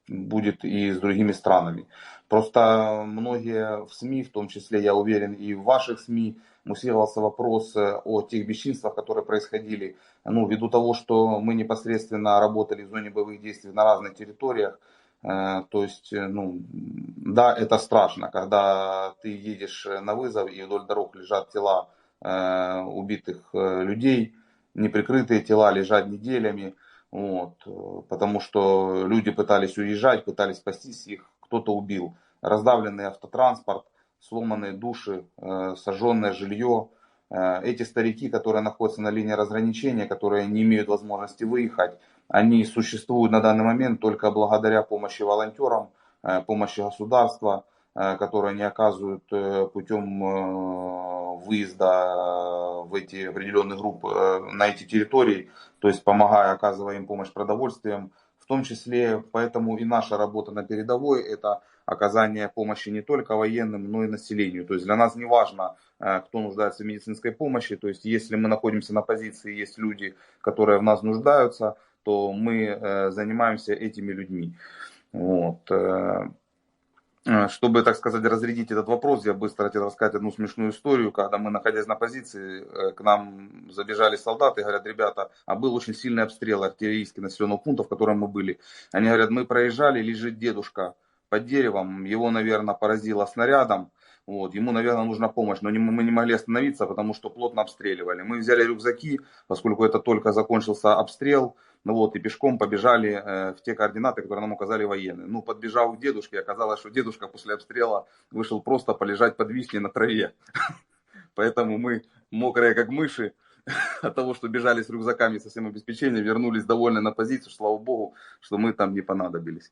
будет и с другими странами. Просто многие в СМИ, в том числе, я уверен, и в ваших СМИ, муссировался вопрос о тех бесчинствах, которые происходили. Ввиду того, что мы непосредственно работали в зоне боевых действий на разных территориях. То есть, да, это страшно, когда ты едешь на вызов и вдоль дорог лежат тела убитых людей, неприкрытые тела лежат неделями. Вот, потому что люди пытались уезжать, пытались спастись, их кто-то убил. Раздавленный автотранспорт, сломанные души, сожженное жилье. Эти старики, которые находятся на линии разграничения, которые не имеют возможности выехать, они существуют на данный момент только благодаря помощи волонтерам, помощи государства, которое они оказывают путем выезда в эти определенные группы, на эти территории, то есть помогая, оказывая им помощь продовольствием, в том числе. Поэтому и наша работа на передовой — это оказание помощи не только военным, но и населению. То есть для нас не важно, кто нуждается в медицинской помощи. То есть если мы находимся на позиции, есть люди, которые в нас нуждаются, то мы занимаемся этими людьми. Вот. Чтобы, так сказать, разрядить этот вопрос, я быстро хотел рассказать одну смешную историю. Когда мы, находясь на позиции, к нам забежали солдаты и говорят: ребята, а был очень сильный обстрел артиллерийских населенных пунктов, в котором мы были. Они говорят: мы проезжали, лежит дедушка под деревом, его, наверное, поразило снарядом. Вот, ему, наверное, нужна помощь, но мы не могли остановиться, потому что плотно обстреливали. Мы взяли рюкзаки, поскольку это только закончился обстрел, и пешком побежали в те координаты, которые нам указали военные. Подбежав к дедушке, оказалось, что дедушка после обстрела вышел просто полежать под вишней на траве. Поэтому мы, мокрые как мыши, от того, что бежали с рюкзаками со всем обеспечением, вернулись довольны на позицию, слава богу, что мы там не понадобились.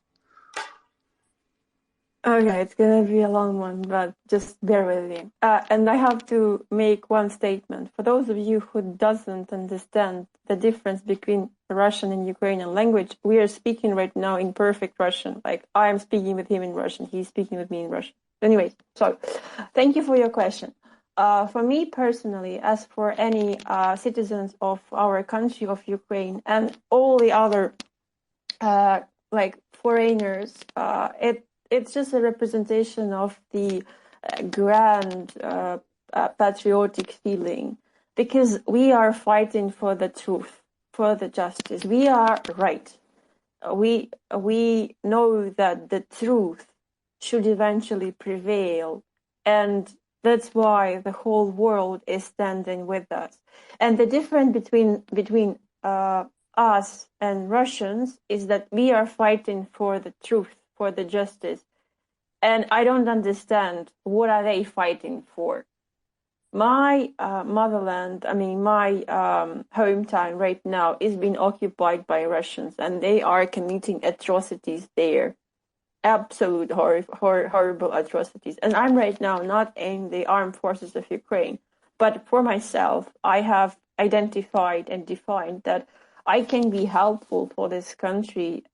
Okay, it's gonna be a long one, but just bear with me. And I have to make one statement. For those of you who doesn't understand the difference between Russian and Ukrainian language, we are speaking right now in perfect Russian. Like, I am speaking with him in Russian, he's speaking with me in Russian. Anyways, so thank you for your question. For me personally, as for any citizens of our country, of Ukraine, and all the other foreigners, it's just a representation of the grand patriotic feeling, because we are fighting for the truth, for the justice. We are right. We know that the truth should eventually prevail, and that's why the whole world is standing with us. And the difference between us and Russians is that we are fighting for the truth, for the justice. And I don't understand, what are they fighting for? My motherland, my hometown right now is being occupied by Russians, and they are committing atrocities there. Absolute horrible atrocities. And I'm right now not in the armed forces of Ukraine, but for myself, I have identified and defined that I can be helpful for this country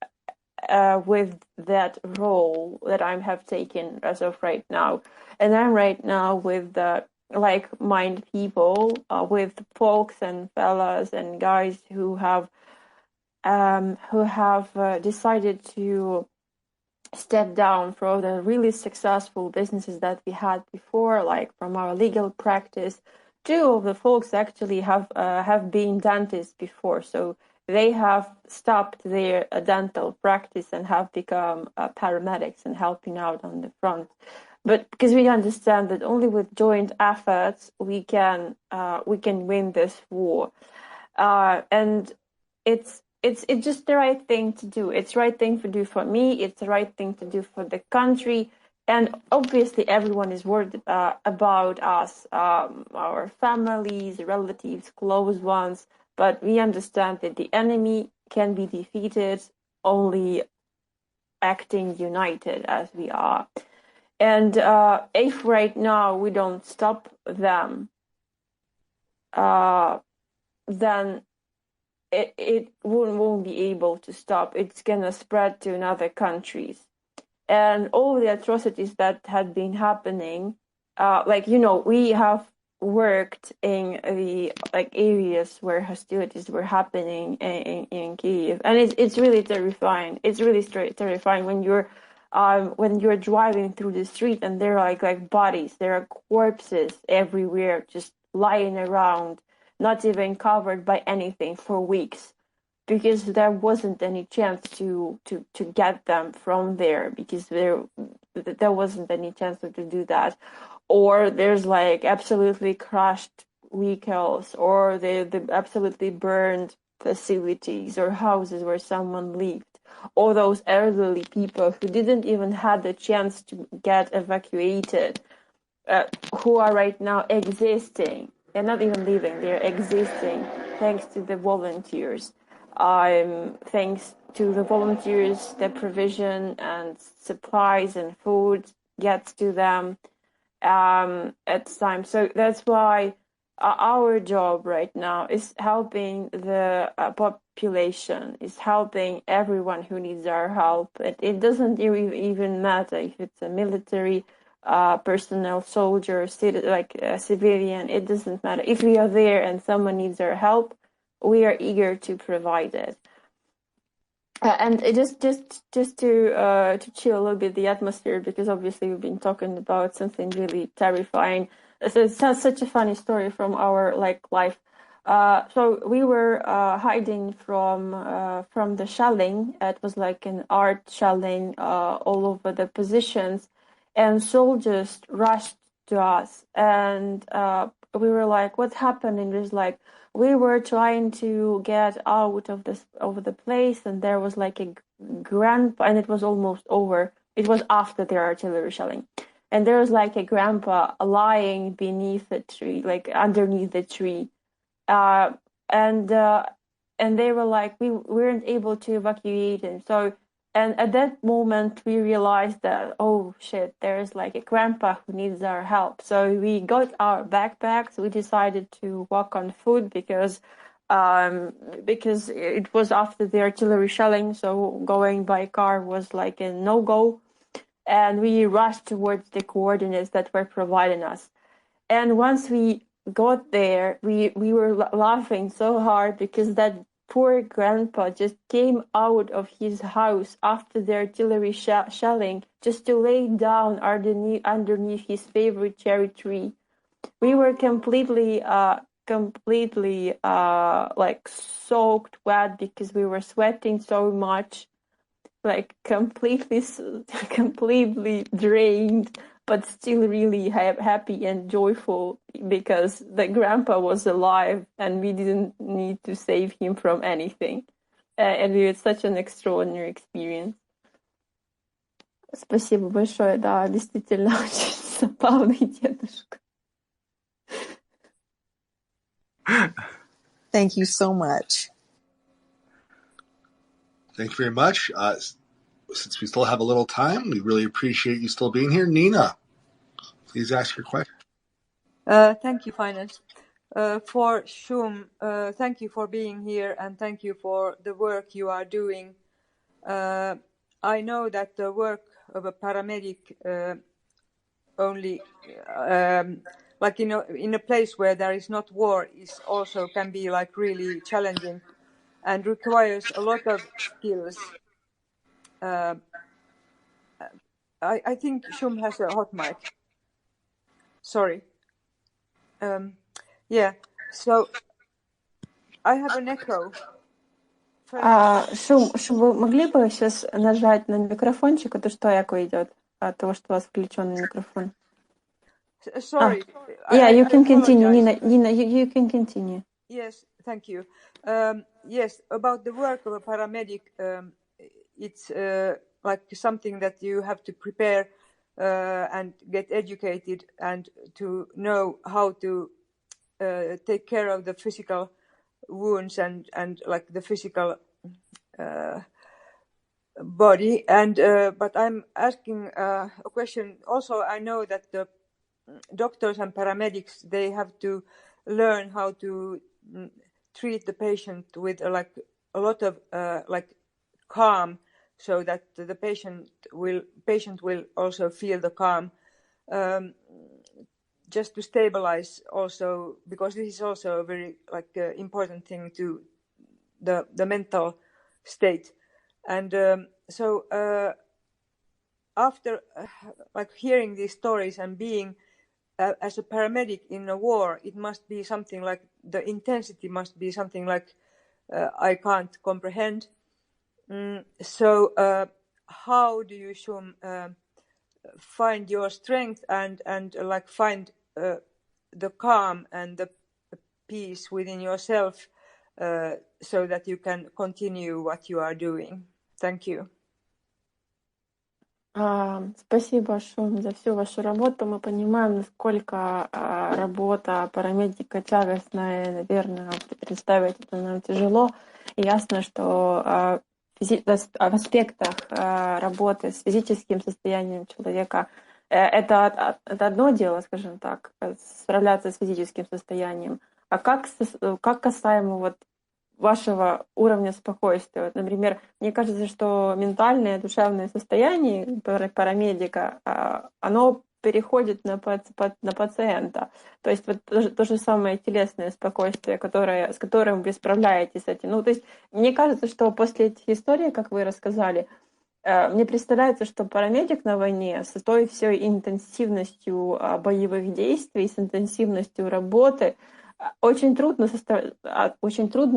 with that role that I have taken as of right now. And I'm right now with the like-minded people, with folks and fellas and guys who have decided to step down from the really successful businesses that we had before, like from our legal practice. Two of the folks actually have been dentists before, so they have stopped their dental practice and have become paramedics and helping out on the front. But because we understand that only with joint efforts we can win this war, and it's just the right thing to do. It's the right thing to do for me. It's the right thing to do for the country. And obviously, everyone is worried about us, our families, relatives, close ones. But we understand that the enemy can be defeated only acting united as we are. And if right now we don't stop them, then it won't be able to stop. It's gonna spread to other countries, and all the atrocities that had been happening, we have worked in the areas where hostilities were happening in Kyiv, and it's really terrifying. It's really terrifying when you're driving through the street and there are like bodies, there are corpses everywhere, just lying around, not even covered by anything for weeks, because there wasn't any chance to get them from there, because there wasn't any chance to do that. Or there's like absolutely crushed vehicles, or the absolutely burned facilities or houses where someone lived, or those elderly people who didn't even have the chance to get evacuated, who are right now existing. They're not even living, they're existing thanks to the volunteers. Thanks to the volunteers, the provision and supplies and food gets to them at times. So that's why our job right now is helping the population, is helping everyone who needs our help. It doesn't even matter if it's a military personnel, soldier, civilian. It doesn't matter. If we are there and someone needs our help, we are eager to provide it. And just to chill a little bit the atmosphere, because obviously we've been talking about something really terrifying. It's such a funny story from our life. So we were hiding from the shelling. It was like an art shelling all over the positions, and soldiers rushed to us, and we were like, "What happened?" And it was like, we were trying to get out of the place, and there was like a grandpa, and it was almost over. It was after the artillery shelling, and there was like a grandpa lying beneath the tree, like underneath the tree, and they were like, we weren't able to evacuate him. So, and at that moment we realized that, oh shit, there's like a grandpa who needs our help. So we got our backpacks. We decided to walk on foot because it was after the artillery shelling, so going by car was like a no-go, and we rushed towards the coordinates that were providing us. And once we got there, we were laughing so hard because that poor grandpa just came out of his house after the artillery shelling just to lay down underneath his favorite cherry tree. We were completely like soaked wet because we were sweating so much, like completely drained, but still really happy and joyful because the grandpa was alive and we didn't need to save him from anything. And it was such an extraordinary experience. Спасибо большое, да, действительно очень забавный дедушка. Thank you so much. Thank you very much. Since we still have a little time, we really appreciate you still being here. Nina, please ask your question. Thank you, Finance. For Shum, thank you for being here and thank you for the work you are doing. I know that the work of a paramedic only like in a place where there is not war is also can be like really challenging and requires a lot of skills. I think Shum has a hot mic. Sorry. Yeah. So I have an echo. Шум, вы могли бы сейчас нажать на микрофончик, а то что эко идет от того, что у вас включенный микрофон? Sorry. Yeah, you can continue, apologize. Nina, you can continue. Yes, thank you. Yes, about the work of a paramedic, it's like something that you have to prepare and get educated and to know how to take care of the physical wounds and like the physical body. And but I'm asking a question. Also, I know that the doctors and paramedics, they have to learn how to treat the patient with like a lot of like calm, so that the patient will also feel the calm, just to stabilize also, because this is also a very like important thing to the mental state. And so after like hearing these stories and being as a paramedic in a war, it must be something like the intensity must be something like I can't comprehend. So how do you, Shum, find your strength and like find the calm and the peace within yourself so that you can continue what you are doing? Thank you. Спасибо, Шум, за всю вашу работу. Мы понимаем, насколько работа парамедика тягостная, и, наверное, представить это нам тяжело. И ясно, что в аспектах работы с физическим состоянием человека это одно дело, скажем так, справляться с физическим состоянием. А как касаемо вот вашего уровня спокойствия? Вот, например, мне кажется, что ментальное, душевное состояние парамедика, оно переходит на пациента. То есть вот то же самое телесное спокойствие, с которым вы справляетесь с этим. Ну, то есть мне кажется, что после этих историй, как вы рассказали, мне представляется, что парамедик на войне с той всей интенсивностью боевых действий, с интенсивностью работы, очень трудно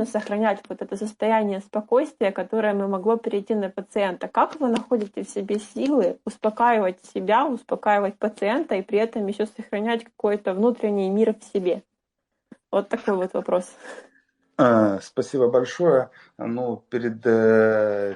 сохранять вот это состояние спокойствия, которое могло перейти на пациента. Как вы находите в себе силы успокаивать себя, успокаивать пациента и при этом еще сохранять какой-то внутренний мир в себе? Вот такой вот вопрос. Спасибо большое. Ну, перед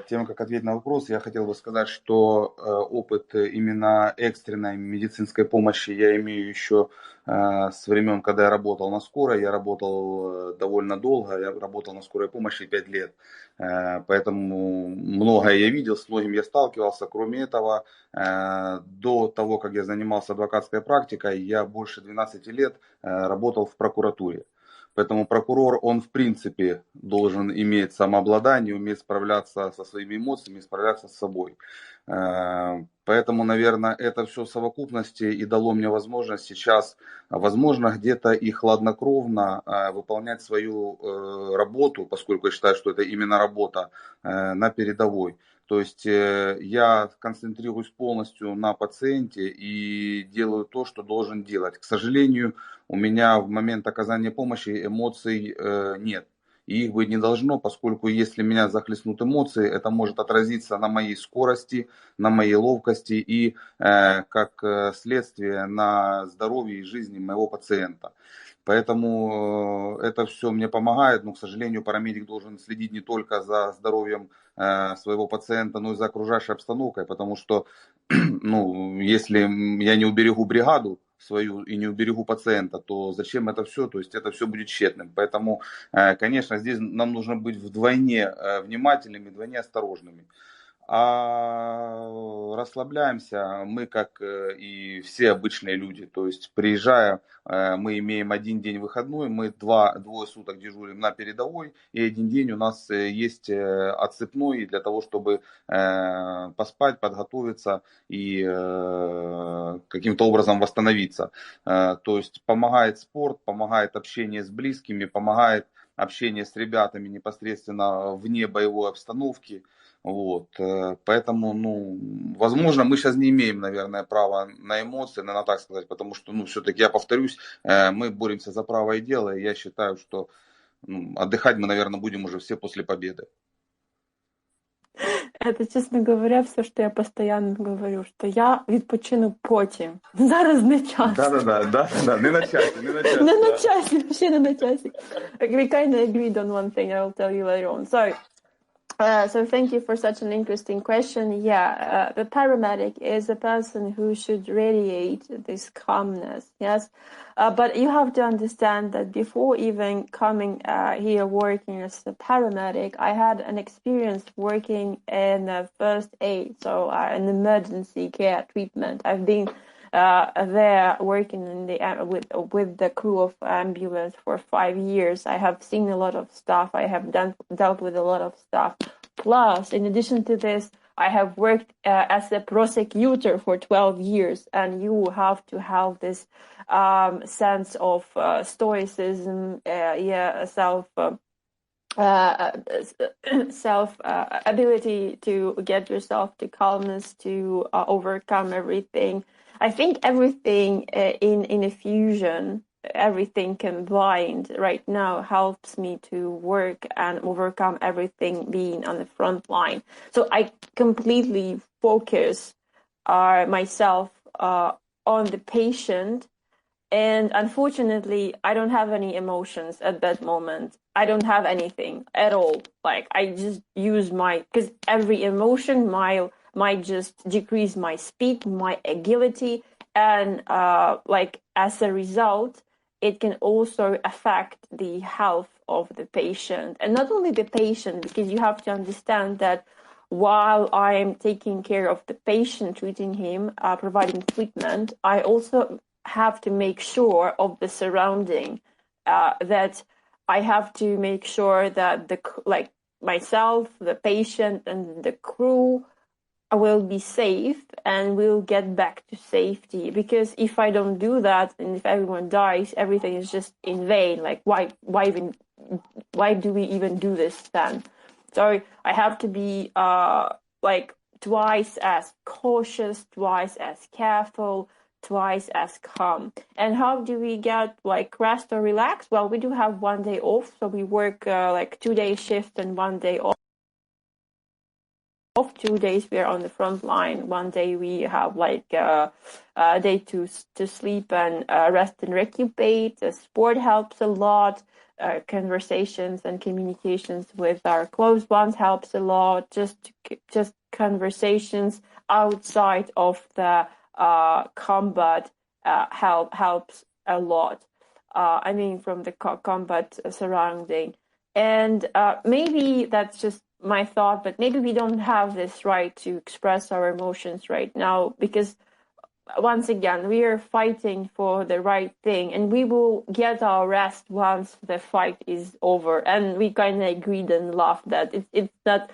тем, как ответить на вопрос, я хотел бы сказать, что опыт именно экстренной медицинской помощи я имею еще с времен, когда я работал на скорой. Я работал довольно долго, я работал на скорой помощи 5 лет. Поэтому многое я видел, с многим я сталкивался. Кроме этого, до того, как я занимался адвокатской практикой, я больше 12 лет работал в прокуратуре. Поэтому прокурор, он в принципе должен иметь самообладание, уметь справляться со своими эмоциями, справляться с собой. Поэтому, наверное, это все в совокупности и дало мне возможность сейчас, возможно, где-то и хладнокровно выполнять свою работу, поскольку я считаю, что это именно работа на передовой. То есть я концентрируюсь полностью на пациенте и делаю то, что должен делать. К сожалению, у меня в момент оказания помощи эмоций нет. И их быть не должно, поскольку если меня захлестнут эмоции, это может отразиться на моей скорости, на моей ловкости и, как следствие, на здоровье и жизни моего пациента. Поэтому это все мне помогает, но, к сожалению, парамедик должен следить не только за здоровьем своего пациента, но и за окружающей обстановкой, потому что, ну, если я не уберегу бригаду свою и не уберегу пациента, то зачем это все? То есть это все будет тщетным. Поэтому, конечно, здесь нам нужно быть вдвойне внимательными, вдвойне осторожными. А расслабляемся мы, как и все обычные люди. То есть, приезжая, мы имеем один день выходной, мы двое суток дежурим на передовой, и один день у нас есть отсыпной для того, чтобы поспать, подготовиться и каким-то образом восстановиться. То есть, помогает спорт, помогает общение с близкими, помогает общение с ребятами непосредственно вне боевой обстановки. Вот, поэтому, возможно, мы сейчас не имеем, наверное, права на эмоции, наверное, так сказать, потому что, все-таки, я повторюсь, мы боремся за правое дело, и я считаю, что отдыхать мы, наверное, будем уже все после победы. Это, чесно говоря, все, що я постійно говорю, що я відпочину потім. Зараз не час. Да, не на часі. Не на часі, ще не на часі. We kind of agreed on one thing, I will tell you later on. So thank you for such an interesting question. Yeah, the paramedic is a person who should radiate this calmness, yes? But you have to understand that before even coming here working as a paramedic, I had an experience working in first aid, so an emergency care treatment. I've been there working in the with the crew of ambulance for 5 years. I have seen a lot of stuff. I have dealt with a lot of stuff. Plus, in addition to this, I have worked as a prosecutor for 12 years, and you have to have this sense of stoicism, self ability to get yourself to calmness, to overcome everything. I think everything in a fusion, everything combined right now helps me to work and overcome everything being on the front line. So I completely focus myself on the patient. And unfortunately, I don't have any emotions at that moment. I don't have anything at all. Like, I just use because every emotion might just decrease my speed, my agility, and as a result, it can also affect the health of the patient. And not only the patient, because you have to understand that while I am taking care of the patient, treating him, providing treatment, I also have to make sure of the surrounding, that I have to make sure that myself, the patient, and the crew will be safe and will get back to safety. Because if I don't do that, and if everyone dies, everything is just in vain. Like, why do we even do this then? So I have to be twice as cautious, twice as careful, twice as calm. And how do we get rest or relax? Well, we do have 1 day off, so we work 2-day shift and 1 day off. 2 days we are on the front line. 1 day we have a day to sleep and rest and recuperate. Sport helps a lot. Conversations and communications with our close ones helps a lot. Just conversations outside of the combat helps a lot. From the combat surrounding. And maybe that's just my thought, but maybe we don't have this right to express our emotions right now, because once again, we are fighting for the right thing, and we will get our rest once the fight is over. And we kind of agreed and laughed that it's not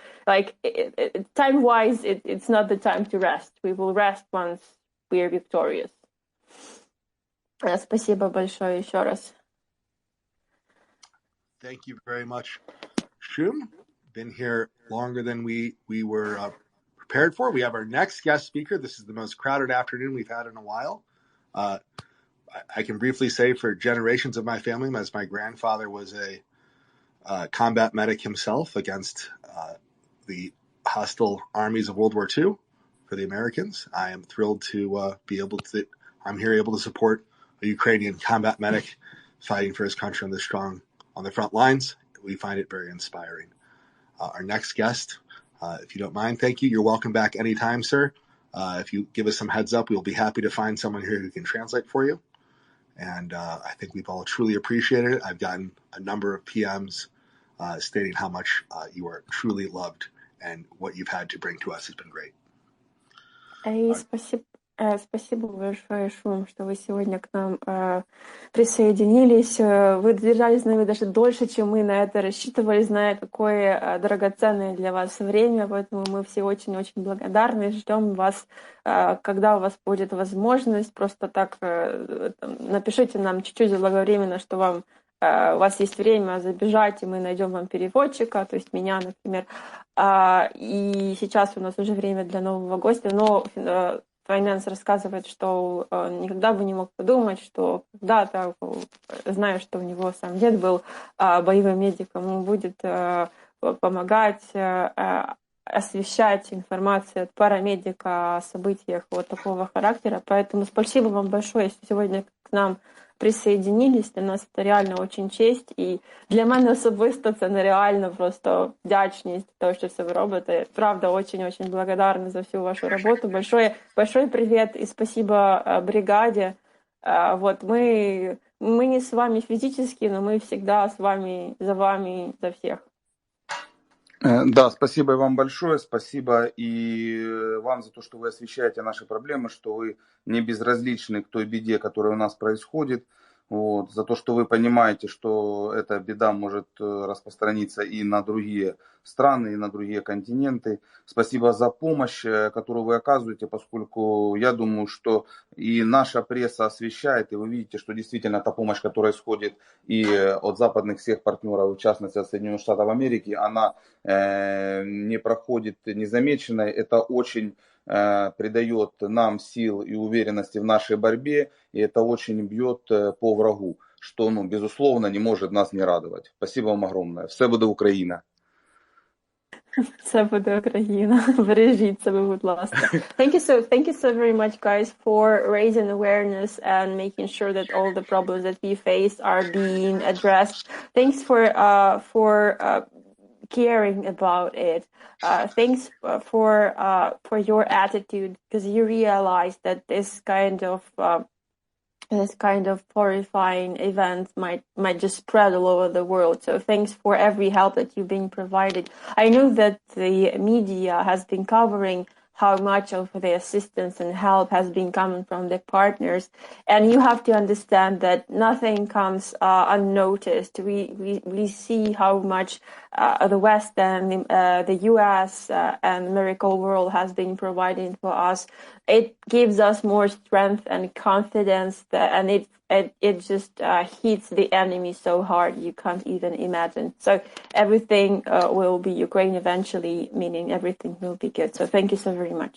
time-wise, it's not the time to rest. We will rest once we are victorious. Спасибо большое еще раз. Thank you very much, Shum. Been here longer than we were prepared for. We have our next guest speaker. This is the most crowded afternoon we've had in a while. I can briefly say, for generations of my family, as my grandfather was a combat medic himself against the hostile armies of World War II for the Americans, I am thrilled to I'm here able to support a Ukrainian combat medic fighting for his country on the front lines. We find it very inspiring. Our next guest, if you don't mind, thank you. You're welcome back anytime, sir. If you give us some heads up, we'll be happy to find someone here who can translate for you. And I think we've all truly appreciated it. I've gotten a number of PMs stating how much you are truly loved and what you've had to bring to us has been great. И спасибо большое, Шум, что вы сегодня к нам присоединились. Вы держались с нами даже дольше, чем мы на это рассчитывали, зная, какое драгоценное для вас время. Поэтому мы все очень-очень благодарны. Ждем вас, когда у вас будет возможность. Просто так напишите нам чуть-чуть заблаговременно, что вам у вас есть время забежать, и мы найдем вам переводчика, то есть меня, например. И сейчас у нас уже время для нового гостя, но Finance рассказывает, что никогда бы не мог подумать, что когда-то, зная, что у него сам дед был боевым медиком, он будет помогать освещать информацию от парамедика о событиях вот такого характера. Поэтому спасибо вам большое, что сегодня к нам присоединились. Для нас це реально очень честь. І для мене особисто це нереально просто вдячність того, що все ви робите. Правда, очень-очень благодарна за всю вашу работу. Большой привет и спасибо бригаде. Вот мы не с вами физически, но мы всегда с вами, за всех. Да, спасибо вам большое, спасибо и вам за то, что вы освещаете наши проблемы, что вы не безразличны к той беде, которая у нас происходит, вот, за то, что вы понимаете, что эта беда может распространиться и на другие страны, и на другие континенты. Спасибо за помощь, которую вы оказываете, поскольку я думаю, что и наша пресса освещает, и вы видите, что действительно та помощь, которая исходит и от западных всех партнеров, в частности от Соединенных Штатов Америки, она не проходит незамеченной. Это очень придает нам сил и уверенности в нашей борьбе, и это очень бьет по врагу, что, безусловно, не может нас не радовать. Спасибо вам огромное. Все буде Україна. Все буде Україна. Бережіть себе, будь ласка. Thank you so very much, guys, for raising awareness and making sure that all the problems that we face are being addressed. Thanks for caring about it. Thanks for your attitude, because you realize that this kind of horrifying events might just spread all over the world. So thanks for every help that you've been provided. I know that the media has been covering how much of the assistance and help has been coming from the partners, and you have to understand that nothing comes unnoticed. We see how much the West and the US and the miracle world has been providing for us. It gives us more strength and confidence, and it just hits the enemy so hard you can't even imagine. So everything will be Ukraine eventually, meaning everything will be good. So thank you so very much.